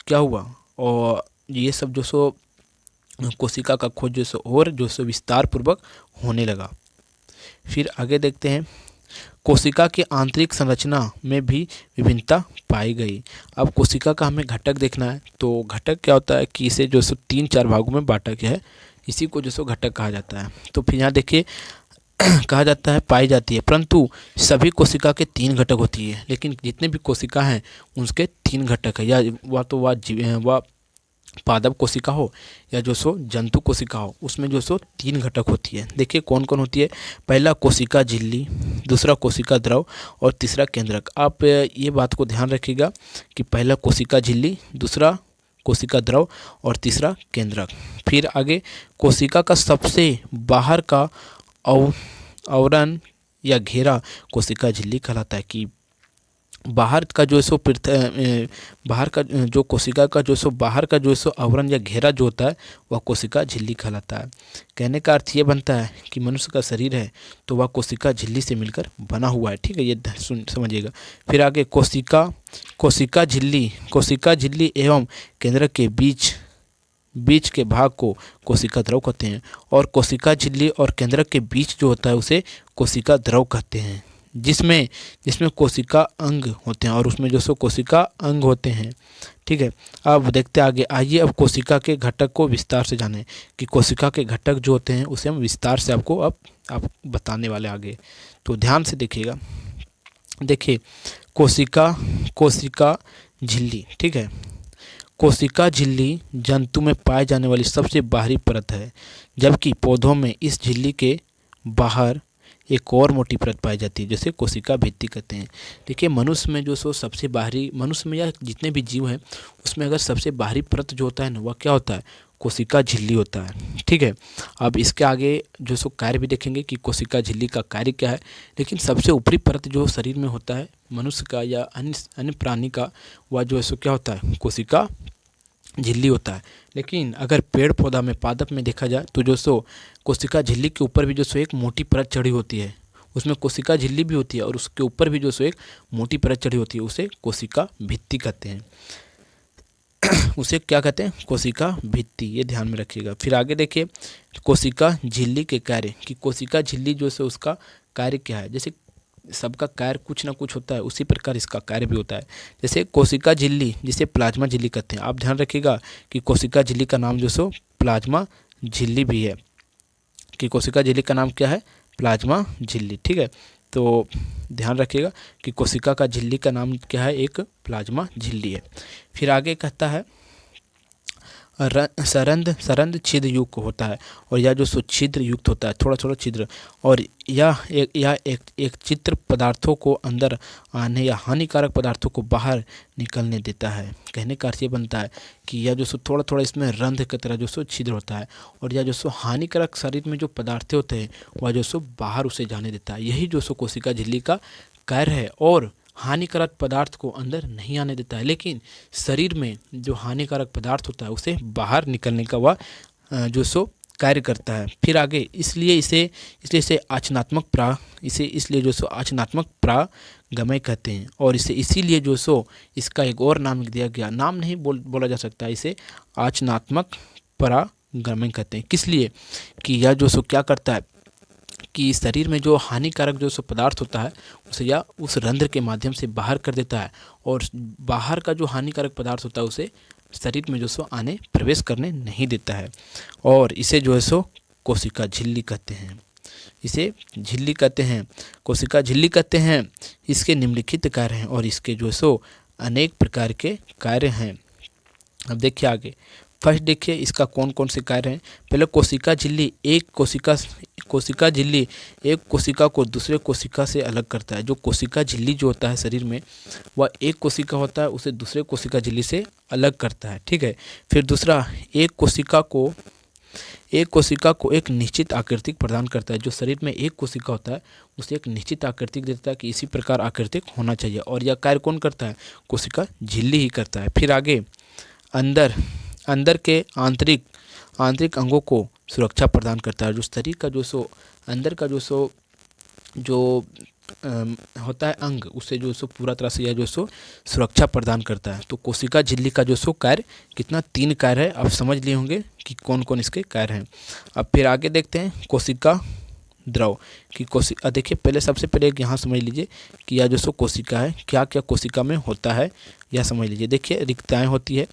क्या हुआ, और ये सब जो सो कोशिका का खोज जो सो और जो सो विस्तार पूर्वक होने लगा। फिर आगे देखते हैं, कोशिका की आंतरिक संरचना में भी विभिन्नता पाई गई। अब कोशिका का हमें घटक देखना है, तो घटक क्या होता है कि इसे जो सो 3-4 भागों में बांटा गया है, इसी को जो सो घटक कहा जाता है। तो फिर यहाँ देखिए कहा जाता है पाई जाती है, परंतु सभी कोशिका के 3 घटक होती है, लेकिन जितने भी कोशिका हैं उसके 3 घटक है, या वह पादप कोशिका हो या जो सो जंतु कोशिका हो, उसमें जो सो 3 घटक होती है। देखिए कौन कौन होती है। पहला कोशिका झिल्ली, दूसरा कोशिका द्रव, और तीसरा केंद्रक। आप ये बात को ध्यान रखिएगा कि पहला कोशिका झिल्ली, दूसरा कोशिका द्रव, और तीसरा केंद्रक। फिर आगे, कोशिका का सबसे बाहर का आवरण या घेरा कोशिका झिल्ली कहलाता है। कि बाहर का जो सो बाहर का जो कोशिका का जो सो बाहर का जो सो आवरण या घेरा जो होता है, वह कोशिका झिल्ली कहलाता है। कहने का अर्थ ये बनता है कि मनुष्य का शरीर है तो वह कोशिका झिल्ली से मिलकर बना हुआ है। ठीक है, ये समझिएगा। फिर आगे, कोशिका झिल्ली एवं केंद्र के बीच के भाग को कोशिका द्रव कहते हैं, और कोशिका झिल्ली और केंद्रक के बीच जो होता है उसे कोशिका द्रव कहते हैं, जिसमें कोशिका अंग होते हैं, और उसमें जो सो कोशिका अंग होते हैं। ठीक है, अब देखते आगे। आइए अब कोशिका के घटक को विस्तार से जानें कि कोशिका के घटक जो होते हैं उसे हम विस्तार से आपको अब आप बताने वाले आगे। तो ध्यान से देखिएगा। देखिए, कोशिका झिल्ली। ठीक है, कोशिका झिल्ली जंतु में पाए जाने वाली सबसे बाहरी परत है, जबकि पौधों में इस झिल्ली के बाहर एक और मोटी परत पाई जाती है, जैसे कोशिका भित्ति कहते हैं। देखिए, मनुष्य में जो सो सबसे बाहरी, मनुष्य में या जितने भी जीव हैं उसमें अगर सबसे बाहरी परत जो होता है ना, वह क्या होता है, कोशिका झिल्ली होता है। ठीक है, अब इसके आगे जो सो कार्य भी देखेंगे कि कोशिका झिल्ली का कार्य क्या है। लेकिन सबसे ऊपरी परत जो शरीर में होता है मनुष्य का या अन्य प्राणी का, वह जो है सो क्या होता है, कोशिका झिल्ली होता है। लेकिन अगर पेड़ पौधा में, पादप में देखा जाए तो जो सो कोशिका झिल्ली के ऊपर भी जो सो एक मोटी परत चढ़ी होती है, उसमें कोशिका झिल्ली भी होती है, और उसके ऊपर भी जो सो एक मोटी परत चढ़ी होती है, उसे कोशिका भित्ति कहते हैं। उसे क्या कहते हैं, कोशिका भित्ति। ये ध्यान में रखिएगा। फिर आगे देखिए, कोशिका झिल्ली के कार्य, कि कोशिका झिल्ली जो है उसका कार्य क्या है। जैसे सबका कार्य कुछ ना कुछ होता है, उसी प्रकार इसका कार्य भी होता है। जैसे कोशिका झिल्ली, जिसे प्लाज्मा झिल्ली कहते हैं। आप ध्यान रखिएगा कि कोशिका झिल्ली का नाम जो सो प्लाज्मा झिल्ली भी है, कि कोशिका झिल्ली का नाम क्या है, प्लाज्मा झिल्ली। ठीक है, तो ध्यान रखिएगा कि कोशिका का झिल्ली का नाम क्या है, एक प्लाज्मा झिल्ली है। फिर आगे कहता है, सरंध्र छिद्र युक्त होता है, और यह जो सो छिद्र युक्त होता है, थोड़ा थोड़ा छिद्र, और यह एक चित्र पदार्थों को अंदर आने या हानिकारक पदार्थों को बाहर निकलने देता है। कहने का अर्थ ये बनता है कि यह जो सो थोड़ा थोड़ा इसमें रंध्र की तरह जो सो छिद्र होता है, और यह जो सो हानिकारक शरीर में जो पदार्थ होते हैं वह जो सो बाहर उसे जाने देता है। यही जो सो कोशिका झिल्ली का कार्य है, और हानिकारक पदार्थ को अंदर नहीं आने देता है, लेकिन शरीर में जो हानिकारक पदार्थ होता है उसे बाहर निकलने का वह जो सो कार्य करता है। फिर आगे, इसलिए इसे आचनात्मक प्रागमय कहते हैं, और इसीलिए जो सो इसका एक और नाम दिया गया, नाम नहीं बोला जा सकता, इसे आचनात्मक प्रागमय कहते हैं। किस लिए, कि यह जो सो क्या करता है, कि शरीर में जो हानिकारक जो सो पदार्थ होता है उसे या उस रंध्र के माध्यम से बाहर कर देता है, और बाहर का जो हानिकारक पदार्थ होता है उसे शरीर में जो सो आने प्रवेश करने नहीं देता है। और इसे जो है सो कोशिका झिल्ली कहते हैं। इसे झिल्ली कहते हैं, कोशिका झिल्ली कहते हैं। इसके निम्नलिखित कार्य हैं और इसके जो है सो अनेक प्रकार के कार्य हैं। अब देखिए आगे, फर्स्ट देखिए इसका कौन कौन से कार्य हैं। पहले कोशिका झिल्ली कोशिका झिल्ली एक कोशिका को दूसरे कोशिका से अलग करता है। जो कोशिका झिल्ली जो होता है शरीर में, वह एक कोशिका होता है, उसे दूसरे कोशिका झिल्ली से अलग करता है, ठीक है। फिर दूसरा, एक कोशिका को एक निश्चित आकृति प्रदान करता है। जो शरीर में एक कोशिका होता है उसे एक निश्चित आकृति देता है कि इसी प्रकार आकृति होना चाहिए, और यह कार्य कौन करता है? कोशिका झिल्ली ही करता है। फिर आगे, अंदर के आंतरिक अंगों को सुरक्षा प्रदान करता है। जो शरीर का जो सो अंदर का जो होता है अंग, उसे जो सो पूरा तरह से यह जो सो सुरक्षा प्रदान करता है। तो कोशिका झिल्ली का जो सो कार्य कितना, 3 कार्य है। आप समझ लिए होंगे कि कौन कौन इसके कार्य हैं। अब फिर आगे देखते हैं कोशिका द्रव की देखिए पहले सबसे पहले यहाँ समझ लीजिए कि यह जो सो कोशिका है, क्या क्या कोशिका में होता है यह समझ लीजिए। देखिए रिक्तताएँ होती है,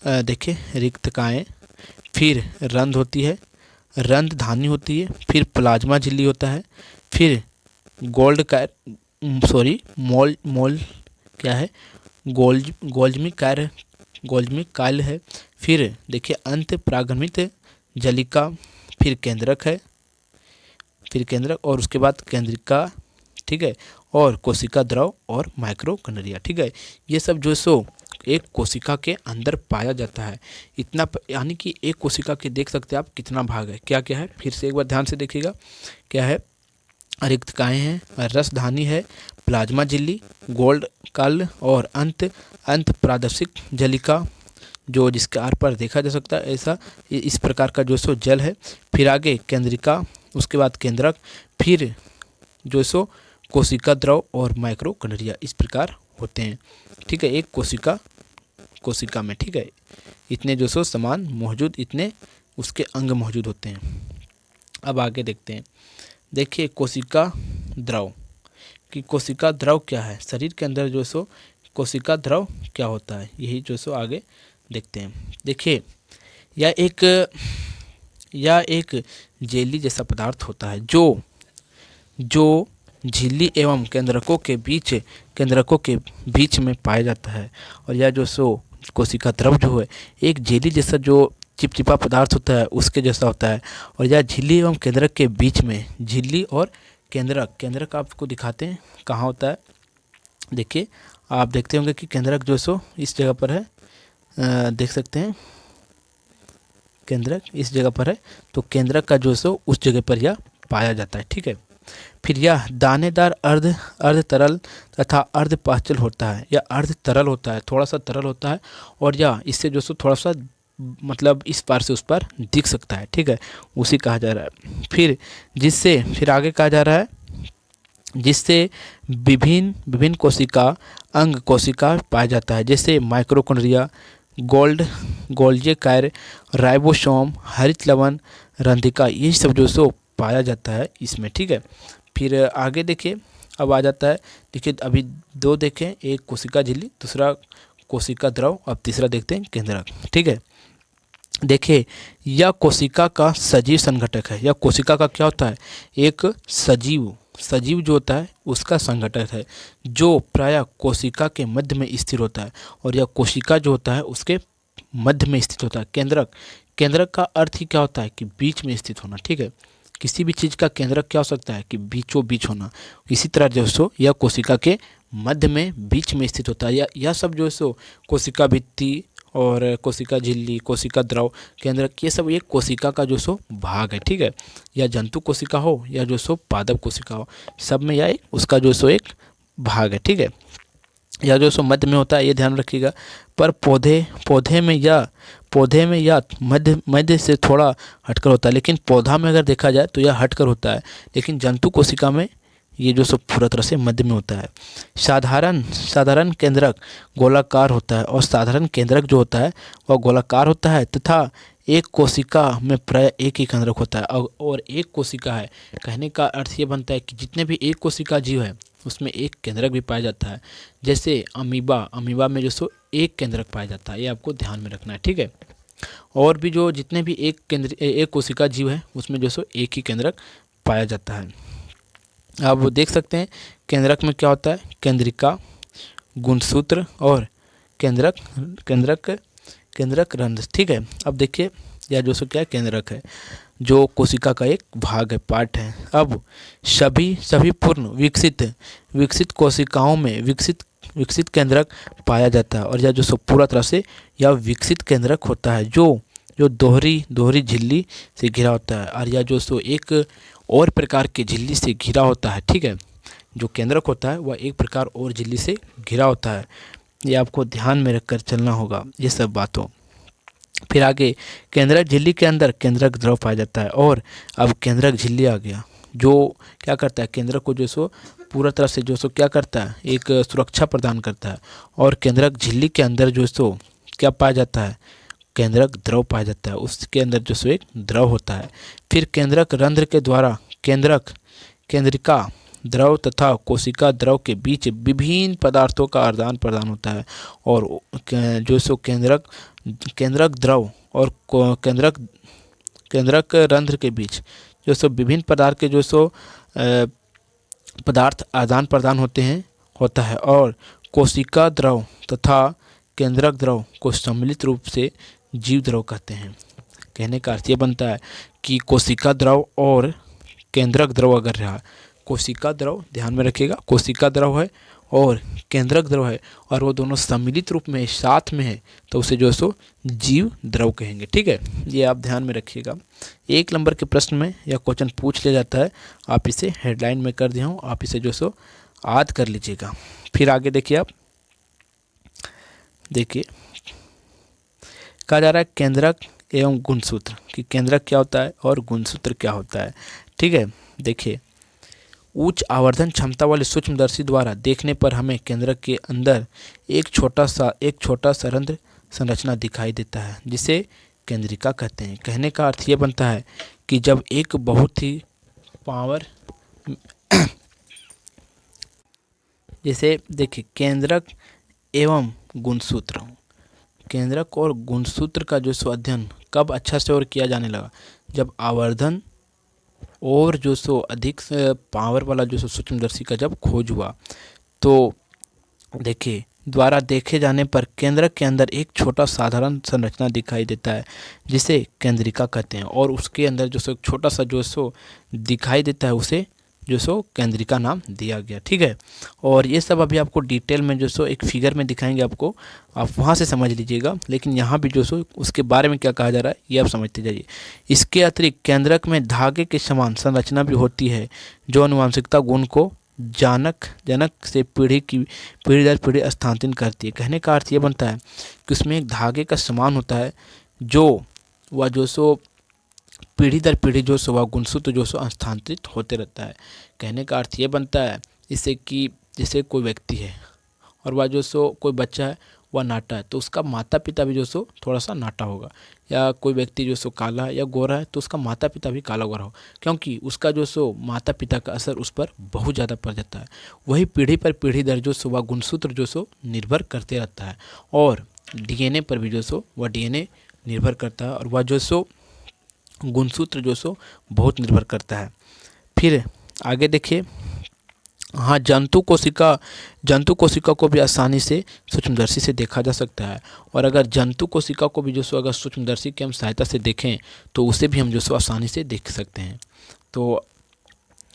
देखिए रिक्तकाएँ, फिर रंध्र होती है, रंध्रधानी होती है, फिर प्लाज्मा झिल्ली होता है, फिर मोल क्या है, गोल्जमी काल है, फिर देखिए अंत प्रागमित जलिका, फिर केंद्रक है, फिर केंद्रक और उसके बाद केंद्रिका, ठीक है, और कोशिका द्रव और माइक्रोकंडरिया, ठीक है। ये सब जो सो एक कोशिका के अंदर पाया जाता है। इतना यानी कि एक कोशिका के देख सकते हैं आप कितना भाग है, क्या क्या है, फिर से एक बार ध्यान से देखिएगा। क्या है? रिक्तकाएँ हैं, रसधानी है, प्लाज्मा झिल्ली, गोल्ड काल और अंत प्रादर्शिक जलिका, जो जिसके आर पर देखा जा सकता है ऐसा इस प्रकार का जो सो जल है। फिर आगे केंद्रिका, उसके बाद केंद्रक, फिर जो सो कोशिका द्रव और माइक्रोकंडरिया, इस प्रकार होते हैं, ठीक है। एक कोशिका में, ठीक है, इतने जो सो समान मौजूद, इतने उसके अंग मौजूद होते हैं। अब आगे देखते हैं, देखिए कोशिका द्रव कि कोशिका द्रव क्या है, शरीर के अंदर जो सो कोशिका द्रव क्या होता है, यही जो सो आगे देखते हैं। देखिए यह एक जेली जैसा पदार्थ होता है जो झिल्ली एवं केंद्रकों के बीच में पाया जाता है। और यह जो सो कोशिका द्रव जो है एक जेली जैसा जो चिपचिपा पदार्थ होता है उसके जैसा होता है। और यह झिल्ली एवं केंद्रक के बीच में, झिल्ली और केंद्रक आपको दिखाते हैं कहाँ होता है। देखिए आप देखते होंगे कि केंद्रक जो सो इस जगह पर है, देख सकते हैं केंद्रक इस जगह पर है। तो केंद्रक का जो सो उस जगह पर यह पाया जाता है, ठीक है। फिर यह दानेदार अर्ध तरल तथा अर्ध पाचल होता है। यह अर्ध तरल होता है, थोड़ा सा तरल होता है, और यह इससे जो सो थोड़ा सा मतलब इस पार से उस पार दिख सकता है, ठीक है, उसी कहा जा रहा है। फिर आगे कहा जा रहा है जिससे विभिन्न कोशिका पाया जाता है, जैसे माइक्रोकॉन्ड्रिया, गोल्जी कार्य, राइबोसोम, हरित लवण, रंध्रिका, ये सब जो सो पाया जाता है इसमें, ठीक है। फिर आगे देखिए, अब आ जाता है, देखिए अभी 2 देखें, एक कोशिका झिल्ली, दूसरा कोशिका द्रव, अब तीसरा देखते हैं केंद्रक, ठीक है। देखिए यह कोशिका का सजीव संघटक है। यह कोशिका का क्या होता है? एक सजीव जो होता है उसका संघटक है, जो प्रायः कोशिका के मध्य में स्थिर होता है। और यह कोशिका जो होता है उसके मध्य में स्थित होता है। केंद्रक का अर्थ ही क्या होता है कि बीच में स्थित होना, ठीक है। किसी भी चीज़ का केंद्रक क्या हो सकता है कि बीचों बीच होना। इसी तरह जो सो यह कोशिका के मध्य में बीच में स्थित होता है। यह सब जो सो कोशिका भित्ति और कोशिका झिल्ली, कोशिका द्रव, केंद्रक, ये सब एक कोशिका का जो सो भाग है, ठीक है। या जंतु कोशिका हो या जो सो पादप कोशिका हो, सब में यह उसका जो सो एक भाग है, ठीक है। यह जो सो मध्य में होता है, ये ध्यान रखिएगा। पर पौधे में यह मध्य से थोड़ा हटकर होता है, लेकिन पौधा में अगर देखा जाए तो यह हटकर होता है, लेकिन जंतु कोशिका में ये जो सब पूरा तरह से मध्य में होता है। साधारण केंद्रक गोलाकार होता है, और साधारण केंद्रक जो होता है वह गोलाकार होता है, तथा एक कोशिका में प्राय एक ही केंद्रक होता है। और एक कोशिका है, कहने का अर्थ ये बनता है कि जितने भी एक कोशिका जीव है उसमें एक केंद्रक भी पाया जाता है। जैसे अमीबा में जो सो एक केंद्रक पाया जाता है, ये आपको ध्यान में रखना है, ठीक है। और भी जो जितने भी एक कोशिका जीव है उसमें जो सो एक ही केंद्रक पाया जाता है। आप वो देख सकते हैं केंद्रक में क्या होता है, केंद्रिका, गुणसूत्र और केंद्रक केंद्रक केंद्रक रंध्र, ठीक है। अब देखिए यह जो सो क्या केंद्रक है, जो कोशिका का एक भाग है, पार्ट है। अब सभी पूर्ण विकसित कोशिकाओं में विकसित केंद्रक पाया जाता है। और यह जो सो पूरा तरह से यह विकसित केंद्रक होता है जो दोहरी झिल्ली से घिरा होता है। और यह जो सो एक और प्रकार की झिल्ली से घिरा होता है, ठीक है। जो केंद्रक होता है वह एक प्रकार और झिल्ली से घिरा होता है। ये आपको ध्यान में रखकर चलना होगा ये सब बातों। फिर आगे केंद्रक झिल्ली के अंदर केंद्रक द्रव पाया जाता है। और अब केंद्रक झिल्ली आ गया, जो क्या करता है, केंद्रक को जो सो पूरा तरह से जो सो क्या करता है, एक सुरक्षा प्रदान करता है। और केंद्रक झिल्ली के अंदर जो सो क्या पाया जाता है, केंद्रक द्रव पाया जाता है, उसके अंदर जो सो एक द्रव होता है। फिर केंद्रक रंध्र के द्वारा केंद्रिका द्रव तथा कोशिका द्रव के बीच विभिन्न पदार्थों का आदान प्रदान होता है। और जो सो केंद्रक द्रव और केंद्रक रंध्र के बीच जो सो विभिन्न पदार्थ के जो सो पदार्थ आदान प्रदान होता है। और कोशिका द्रव तथा केंद्रक द्रव को सम्मिलित रूप से जीव द्रव कहते हैं। कहने का अर्थ ये बनता है कि कोशिका द्रव और केंद्रक द्रव अगर रहा, कोशिका द्रव ध्यान में रखिएगा, कोशिका द्रव है और केंद्रक द्रव है और वो दोनों सम्मिलित रूप में साथ में है तो उसे जो सो जीव द्रव कहेंगे, ठीक है। ये आप ध्यान में रखिएगा। 1 नंबर के प्रश्न में यह क्वेश्चन पूछ लिया जाता है, आप इसे हेडलाइन में कर दिया हूँ, आप इसे जो सो याद कर लीजिएगा। फिर आगे देखिए, आप देखिए कहा जा रहा है केंद्रक एवं गुणसूत्र, कि केंद्रक क्या होता है और गुणसूत्र क्या होता है, ठीक है। देखिए उच्च आवर्धन क्षमता वाले सूक्ष्मदर्शी द्वारा देखने पर हमें केंद्रक के अंदर एक छोटा सा रंध्र संरचना दिखाई देता है जिसे केंद्रिका कहते हैं। कहने का अर्थ ये बनता है कि जब एक बहुत ही पावर जैसे देखिए केंद्रक एवं गुणसूत्र, केंद्रक और गुणसूत्र का जो सो अध्ययन कब अच्छा से और किया जाने लगा, जब आवर्धन और जो सो अधिक पावर वाला जो सो सूक्ष्मदर्शी का जब खोज हुआ तो देखिए द्वारा देखे जाने पर केंद्रक के अंदर एक छोटा साधारण संरचना दिखाई देता है जिसे केंद्रिका कहते हैं। और उसके अंदर जो सो एक छोटा सा जो सो दिखाई देता है उसे जो सो केंद्रिका नाम दिया गया, ठीक है। और ये सब अभी आपको डिटेल में जो सो एक फिगर में दिखाएंगे आपको, आप वहाँ से समझ लीजिएगा। लेकिन यहाँ भी जो सो उसके बारे में क्या कहा जा रहा है ये आप समझते जाइए। इसके अतिरिक्त केंद्रक में धागे के समान संरचना भी होती है जो आनुवंशिकता गुण को जनक से पीढ़ी दर पीढ़ी स्थानांतरित करती है। कहने का अर्थ ये बनता है कि उसमें एक धागे का समान होता है जो सो पीढ़ी दर पीढ़ी जो सो वह गुणसूत्र जो सो स्थानांतरित होते रहता है। कहने का अर्थ ये बनता है इससे कि जैसे कोई व्यक्ति है और वह जो सो कोई बच्चा है वह नाटा है तो उसका माता पिता भी जो सो थोड़ा सा नाटा होगा, या कोई व्यक्ति जो सो काला है या गोरा है तो उसका माता पिता भी काला गोरा हो, क्योंकि उसका जो सो माता पिता का असर उस पर बहुत ज़्यादा पड़ जाता है। वही पीढ़ी पर पीढ़ी दर जो सो वह गुणसूत्र जो सो निर्भर करते रहता है। और डीएनए पर भी जो सो वह डीएनए निर्भर करता है और वह जो सो गुणसूत्र जो सो बहुत निर्भर करता है। फिर आगे देखिए, हाँ जंतु कोशिका को भी आसानी से सूक्ष्मदर्शी से देखा जा सकता है। और अगर जंतु कोशिका को भी जो सो अगर सूक्ष्मदर्शी की हम सहायता से देखें तो उसे भी हम जो सो आसानी से देख सकते हैं। तो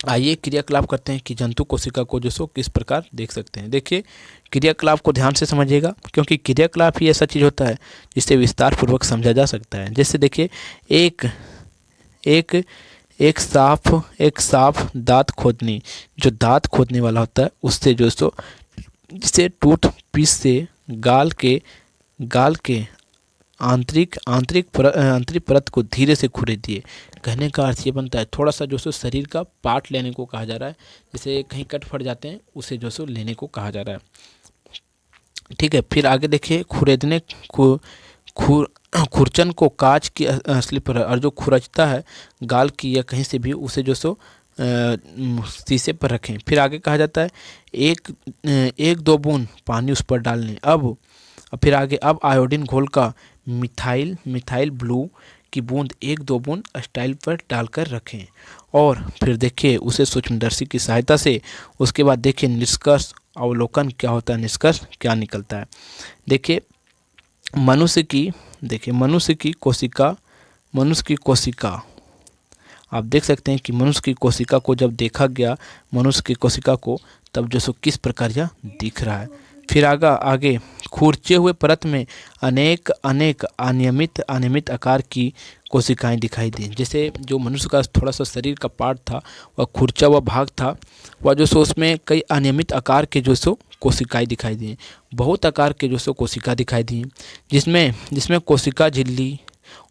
आइए क्रियाकलाप करते हैं कि जंतु कोशिका को जो सो किस प्रकार देख सकते हैं। देखिए क्रियाकलाप को ध्यान से समझिएगा, क्योंकि क्रियाकलाप ही ऐसा चीज़ होता है जिससे विस्तार पूर्वक समझा जा सकता है। जैसे देखिए एक साफ दांत खोदनी, जो दांत खोदने वाला होता है उससे जो सो जिसे टूथ पीस से गाल के आंतरिक परत को धीरे से खुरेदिए। कहने का अर्थ ये बनता है थोड़ा सा जो सो शरीर का पार्ट लेने को कहा जा रहा है, जैसे कहीं कट फट जाते हैं उसे जो सो लेने को कहा जा रहा है, ठीक है। फिर आगे देखिए खुरचन को कांच की असली पर, और जो खुरचता है गाल की या कहीं से भी, उसे जो सो शीशे पर रखें। फिर आगे कहा जाता है एक दो बूंद पानी उस पर डाल लें। अब फिर आगे, अब आयोडीन घोल का मिथाइल मिथाइल ब्लू की बूंद एक दो बूंद स्टाइल पर डालकर रखें। और फिर देखिए उसे सूक्ष्मदर्शी की सहायता से, उसके बाद देखिए निष्कर्ष अवलोकन क्या होता है, निष्कर्ष क्या निकलता है। देखिए मनुष्य की देखिए मनुष्य की कोशिका, आप देख सकते हैं कि मनुष्य की कोशिका को जब देखा गया, मनुष्य की कोशिका को, तब जो सो किस प्रकार यह दिख रहा है। फिर आगे खुरचे हुए परत में अनेक अनेक अनियमित आकार की कोशिकाएं दिखाई दी। जैसे जो मनुष्य का थोड़ा सा शरीर का पार्ट था, वह खुरचा हुआ भाग था, वह जो सो उसमें कई अनियमित आकार के जो सो कोशिकाएं दिखाई दी, बहुत आकार के जो सो कोशिका दिखाई दी, जिसमें जिसमें कोशिका झिल्ली,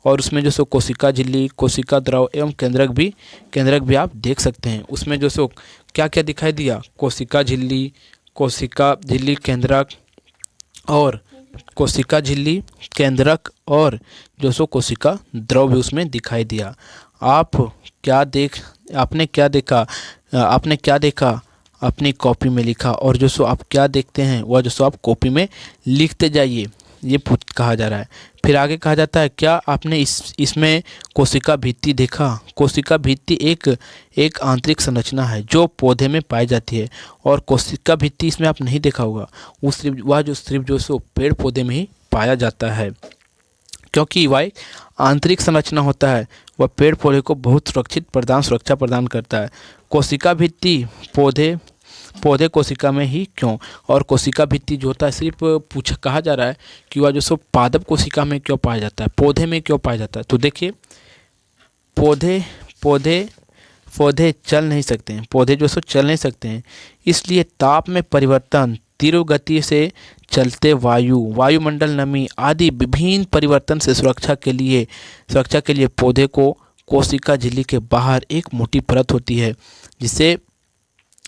और उसमें जो सो कोशिका झिल्ली, कोशिका द्रव एवं केंद्रक भी आप देख सकते हैं। उसमें जो सो क्या क्या दिखाई दिया, कोशिका झिल्ली केंद्रक, और कोशिका झिल्ली केंद्रक, और जो सो कोशिका द्रव भी उसमें दिखाई दिया। आपने क्या देखा अपनी कॉपी में लिखा, और जो सो आप क्या देखते हैं वह जो सो आप कॉपी में लिखते जाइए, ये कहा जा रहा है। फिर आगे कहा जाता है क्या आपने इसमें कोशिका भित्ति देखा। कोशिका भित्ति एक आंतरिक संरचना है जो पौधे में पाई जाती है, और कोशिका भित्ति इसमें आप नहीं देखा होगा, वह सिर्फ जो सो पेड़ पौधे में ही पाया जाता है, क्योंकि वह एक आंतरिक संरचना होता है, वह पेड़ पौधे को बहुत सुरक्षा प्रदान करता है। कोशिका भित्ति पौधे कोशिका में ही क्यों, और कोशिका भित्ति जो होता है, सिर्फ कहा जा रहा है कि वह जो सो पादप कोशिका में क्यों पाया जाता है, पौधे में क्यों पाया जाता है। तो देखिए पौधे चल नहीं सकते हैं, पौधे जो सो चल नहीं सकते हैं, इसलिए ताप में परिवर्तन, तीव्र गति से चलते वायुमंडल नमी आदि विभिन्न परिवर्तन से सुरक्षा के लिए पौधे को कोशिका झिल्ली के बाहर एक मोटी परत होती है, जिसे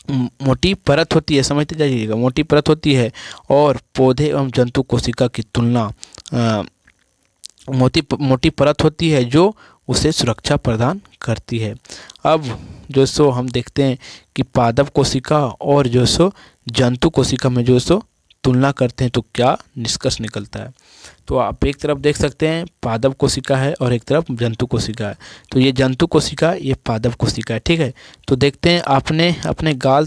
मोटी परत होती है, समझते जाइएगा, मोटी परत होती है, और पौधे एवं जंतु कोशिका की तुलना मोटी परत होती है जो उसे सुरक्षा प्रदान करती है। अब जो सो हम देखते हैं कि पादप कोशिका और जो सो जंतु कोशिका में जो सो तुलना करते हैं, तो क्या निष्कर्ष निकलता है। तो आप एक तरफ देख सकते हैं पादप कोशिका है और एक तरफ जंतु कोशिका है। तो ये जंतु कोशिका, ये पादप कोशिका है, ठीक है। तो देखते हैं आपने अपने गाल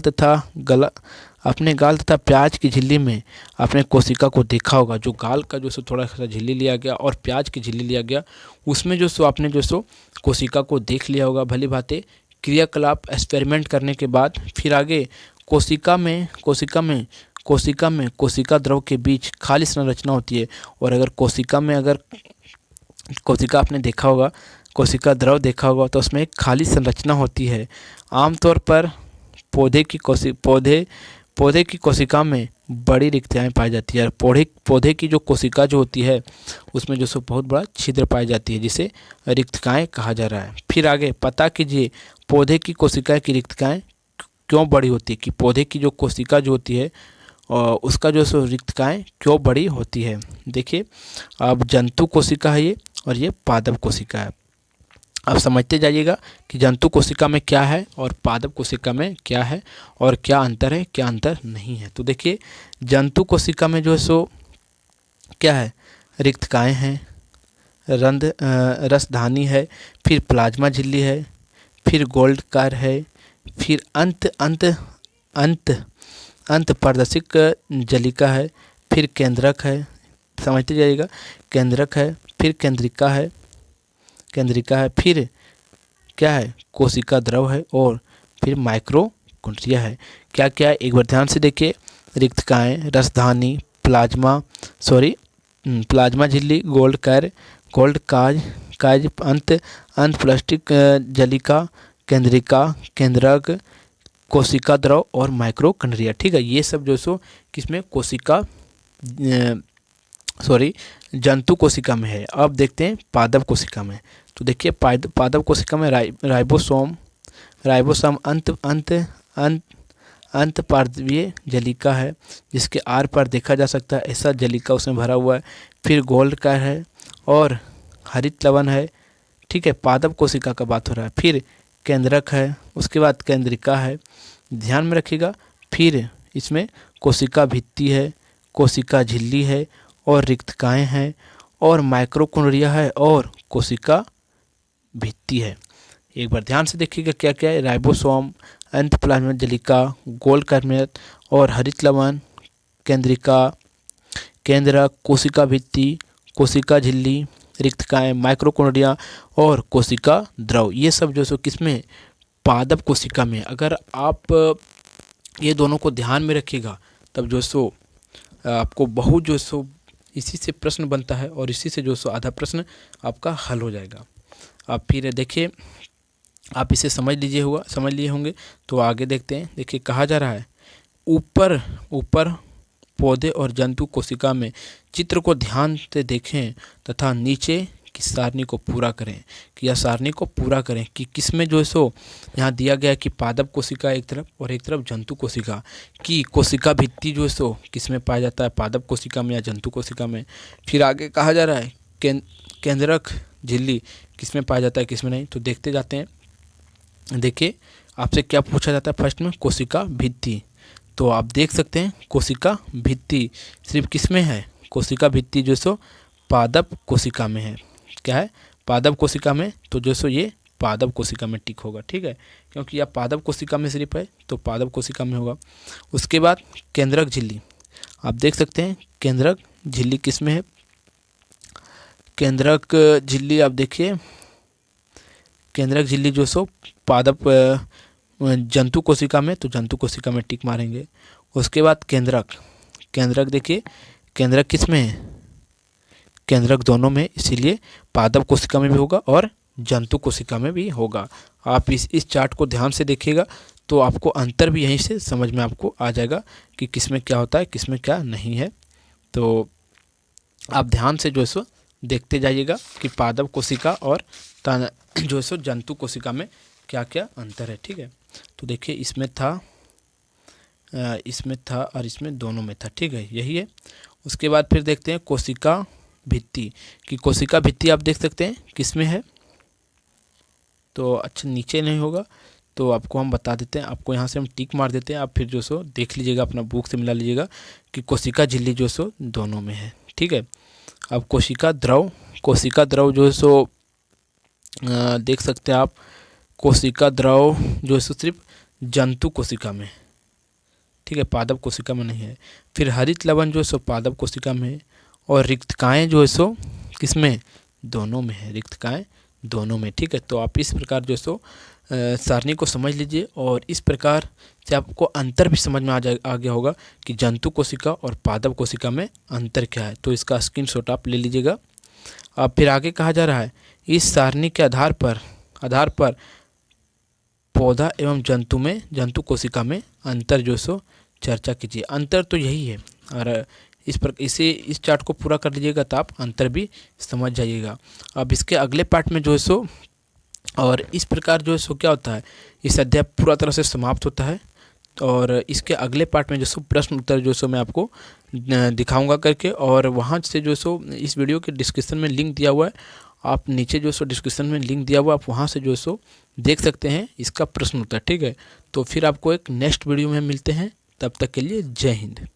तथा प्याज की झिल्ली में अपने कोशिका को देखा होगा। जो गाल का जो सो थोड़ा सा झिल्ली लिया गया और प्याज की झिल्ली लिया गया, उसमें जो सो आपने जो सो कोशिका को देख लिया होगा भली भांति। क्रियाकलाप एक्सपेरिमेंट करने के बाद फिर आगे कोशिका में कोशिका द्रव के बीच खाली संरचना होती है, और अगर कोशिका आपने देखा होगा, कोशिका द्रव देखा होगा, तो उसमें एक खाली संरचना होती है। आमतौर पर पौधे की कोशिका में बड़ी रिक्तियाँ पाई जाती है, और पौधे की जो कोशिका जो होती है उसमें जो सो बहुत बड़ा छिद्र पाई जाती है, जिसे रिक्तिकाएँ कहा जा रहा है। फिर आगे पता कीजिए पौधे की कोशिका की रिक्तिकाएँ क्यों बड़ी होती है, कि पौधे की जो कोशिका जो होती है और उसका जो सो रिक्तिकाएँ क्यों बड़ी होती है। देखिए अब जंतु कोशिका है ये, और ये पादप कोशिका है। अब समझते जाइएगा कि जंतु कोशिका में क्या है और पादप कोशिका में क्या है, और क्या अंतर है, क्या अंतर नहीं है। तो देखिए जंतु कोशिका में जो है सो क्या है, रिक्तिकाएँ हैं, रसधानी है, फिर प्लाज्मा झिल्ली है, फिर गोल्डकार है, फिर अंत पारदर्शिक जलिका है, फिर केंद्रक है, समझते जाइएगा, केंद्रक है, फिर केंद्रिका है, फिर क्या है, कोशिका द्रव है, और फिर माइक्रोकुंट्रिया है। क्या क्या है एक बार ध्यान से देखिए, रिक्तिकाएँ, रसधानी, प्लाज्मा झिल्ली, गोल्ड काज, अंत प्लास्टिक जलिका, केंद्रिका, केंद्रक, कोशिका द्रव और माइक्रोकंड्रिया, ठीक है। ये सब जो सो किसमें जंतु कोशिका में है। अब देखते हैं पादप कोशिका में। तो देखिए पादप कोशिका में राइबोसोम अंत पार्श्वीय जलिका है, जिसके आर पार देखा जा सकता है, ऐसा जलिका उसमें भरा हुआ है। फिर गोल्डकार है, और हरित लवण है, ठीक है। पादप कोशिका का बात हो रहा है। फिर केंद्रक है, उसके बाद केंद्रिका है, ध्यान में रखिएगा। फिर इसमें कोशिका भित्ति है, कोशिका झिल्ली है और रिक्तकाएँ हैं और माइक्रोकोन्ड्रिया है और कोशिका भित्ति है। एक बार ध्यान से देखिएगा क्या क्या है। राइबोसोम, एंडोप्लाज्मिक जलिका, गोल्ड और हरित लवण, केंद्रिका, केंद्रक, कोशिका भित्ति, कोशिका झिल्ली, रिक्तकाएँ, माइक्रोकोन्ड्रिया और कोशिका द्रव, ये सब जो सो किसमें, पादप कोशिका में। अगर आप ये दोनों को ध्यान में रखिएगा तब जो सो आपको बहुत जो सो इसी से प्रश्न बनता है और इसी से जो सो आधा प्रश्न आपका हल हो जाएगा। आप फिर देखिए, आप इसे समझ लिए होंगे। तो आगे देखते हैं। देखिए कहा जा रहा है, ऊपर पौधे और जंतु कोशिका में चित्र को ध्यान से देखें तथा नीचे की सारणी को पूरा करें। कि यह सारणी को पूरा करें कि किसमें जो है सो यहाँ दिया गया है कि पादप कोशिका एक तरफ और एक तरफ जंतु कोशिका, की कोशिका भित्ति जो है सो किसमें पाया जाता है, पादप कोशिका में या जंतु कोशिका में। फिर आगे कहा जा रहा है केंद्रक झिल्ली किसमें पाया जाता है, किसमें नहीं। तो देखते जाते हैं। देखिए आपसे क्या पूछा जाता है फर्स्ट में, कोशिका भित्ति। तो आप देख सकते हैं कोशिका भित्ति सिर्फ किसमें है, कोशिका भित्ति जो सो पादप कोशिका में है। क्या है, पादप कोशिका में। तो जो सो ये पादप कोशिका में टिक होगा, ठीक है, क्योंकि यह पादप कोशिका में सिर्फ है तो पादप कोशिका में होगा। उसके बाद केंद्रक झिल्ली, आप देख सकते हैं केंद्रक झिल्ली किसमें है। केंद्रक झिल्ली आप देखिए, केंद्रक झिल्ली जो सो पादप जंतु कोशिका में, तो जंतु कोशिका में टिक मारेंगे। उसके बाद केंद्रक देखिए, केंद्रक किस में है, केंद्रक दोनों में, इसीलिए पादप कोशिका में भी होगा और जंतु कोशिका में भी होगा। आप इस चार्ट को ध्यान से देखिएगा तो आपको अंतर भी यहीं से समझ में आपको आ जाएगा कि किसमें क्या होता है, किसमें क्या नहीं है। तो आप ध्यान से जो है सो देखते जाइएगा कि पादप कोशिका और जो है सो जंतु कोशिका में क्या क्या अंतर है, ठीक है। तो देखिए इसमें था और इसमें दोनों में था, ठीक है, यही है। उसके बाद फिर देखते हैं कोशिका भित्ति, कि कोशिका भित्ति आप देख सकते हैं किसमें है। तो अच्छा नीचे नहीं होगा तो आपको हम बता देते हैं, आपको यहाँ से हम टिक मार देते हैं। आप फिर जो सो देख लीजिएगा, अपना बुक से मिला लीजिएगा कि कोशिका झिल्ली जो सो दोनों में है, ठीक है। अब कोशिका द्रव जो है सो देख सकते हैं आप, कोशिका द्रव जो है सो सिर्फ जंतु कोशिका में, ठीक है, पादप कोशिका में नहीं है। फिर हरित लवण जो है सो पादप कोशिका में है और रिक्तकाएँ जो है सो किसमें, दोनों में है, रिक्तकाएँ दोनों में, ठीक है। तो आप इस प्रकार जो है सो सारणी को समझ लीजिए और इस प्रकार से आपको अंतर भी समझ में आ गया होगा कि जंतु कोशिका और पादप कोशिका में अंतर क्या है। तो इसका स्क्रीनशॉट आप ले लीजिएगा। अब फिर आगे कहा जा रहा है, इस सारणी के आधार पर पौधा एवं जंतु कोशिका में अंतर जो सो चर्चा कीजिए। अंतर तो यही है और इस चार्ट को पूरा कर लीजिएगा तो आप अंतर भी समझ जाइएगा। अब इसके अगले पार्ट में जो है सो, और इस प्रकार जो है सो क्या होता है, इस अध्याय पूरा तरह से समाप्त होता है। और इसके अगले पार्ट में जो सो प्रश्न उत्तर जो सो मैं आपको दिखाऊंगा करके, और वहाँ से जो सो इस वीडियो के डिस्क्रिप्शन में लिंक दिया हुआ है, आप नीचे जो सो डिस्क्रिप्शन में लिंक दिया हुआ है, आप वहाँ से जो सो देख सकते हैं इसका प्रश्न उत्तर, ठीक है। तो फिर आपको एक नेक्स्ट वीडियो में मिलते हैं, तब तक के लिए जय हिंद।